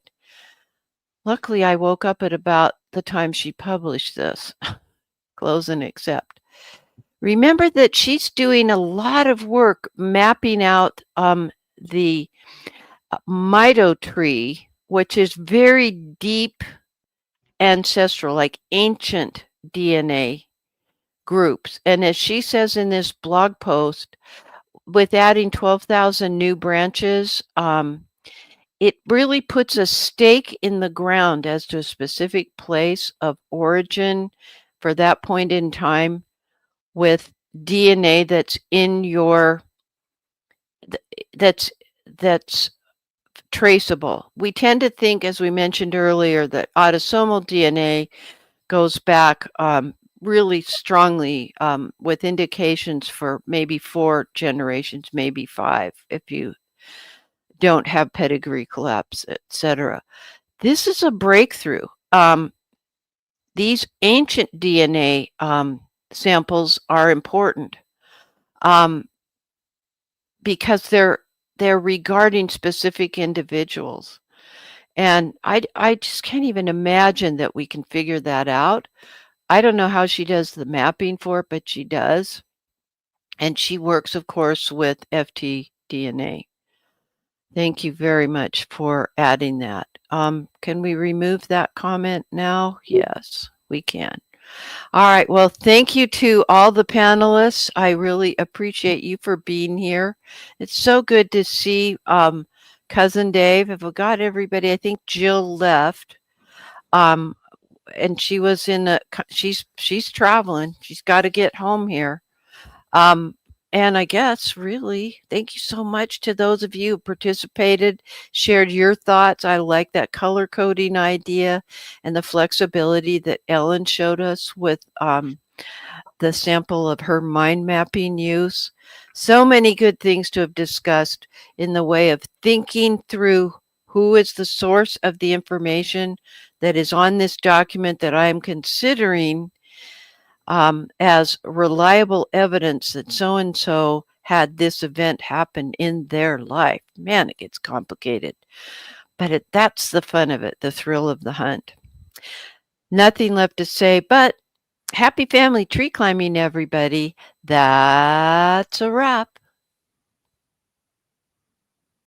Luckily, I woke up at about the time she published this. Close and accept. Remember that she's doing a lot of work mapping out the Myrt tree, which is very deep ancestral, like ancient DNA groups. And as she says in this blog post, with adding 12,000 new branches, it really puts a stake in the ground as to a specific place of origin for that point in time with DNA that's in your that's traceable. We tend to think, as we mentioned earlier, that autosomal DNA goes back really strongly with indications for maybe 4 generations, maybe 5, if you don't have pedigree collapse, etc. This is a breakthrough. These ancient DNA samples are important because they're regarding specific individuals. And I just can't even imagine that we can figure that out. I don't know how she does the mapping for it, but she does. And she works, of course, with FTDNA. Thank you very much for adding that. Can we remove that comment now? Yes, we can. All right. Well, thank you to all the panelists. I really appreciate you for being here. It's so good to see Cousin Dave. I forgot everybody. I think Jill left. And she was in a, she's traveling. She's got to get home here. And I guess really, thank you so much to those of you who participated, shared your thoughts. I like that color coding idea and the flexibility that Ellen showed us with the sample of her mind mapping use. So many good things to have discussed in the way of thinking through who is the source of the information that is on this document that I am considering as reliable evidence that so-and-so had this event happen in their life. Man, it gets complicated. But that's the fun of it, the thrill of the hunt. Nothing left to say, but happy family tree climbing, everybody. That's a wrap.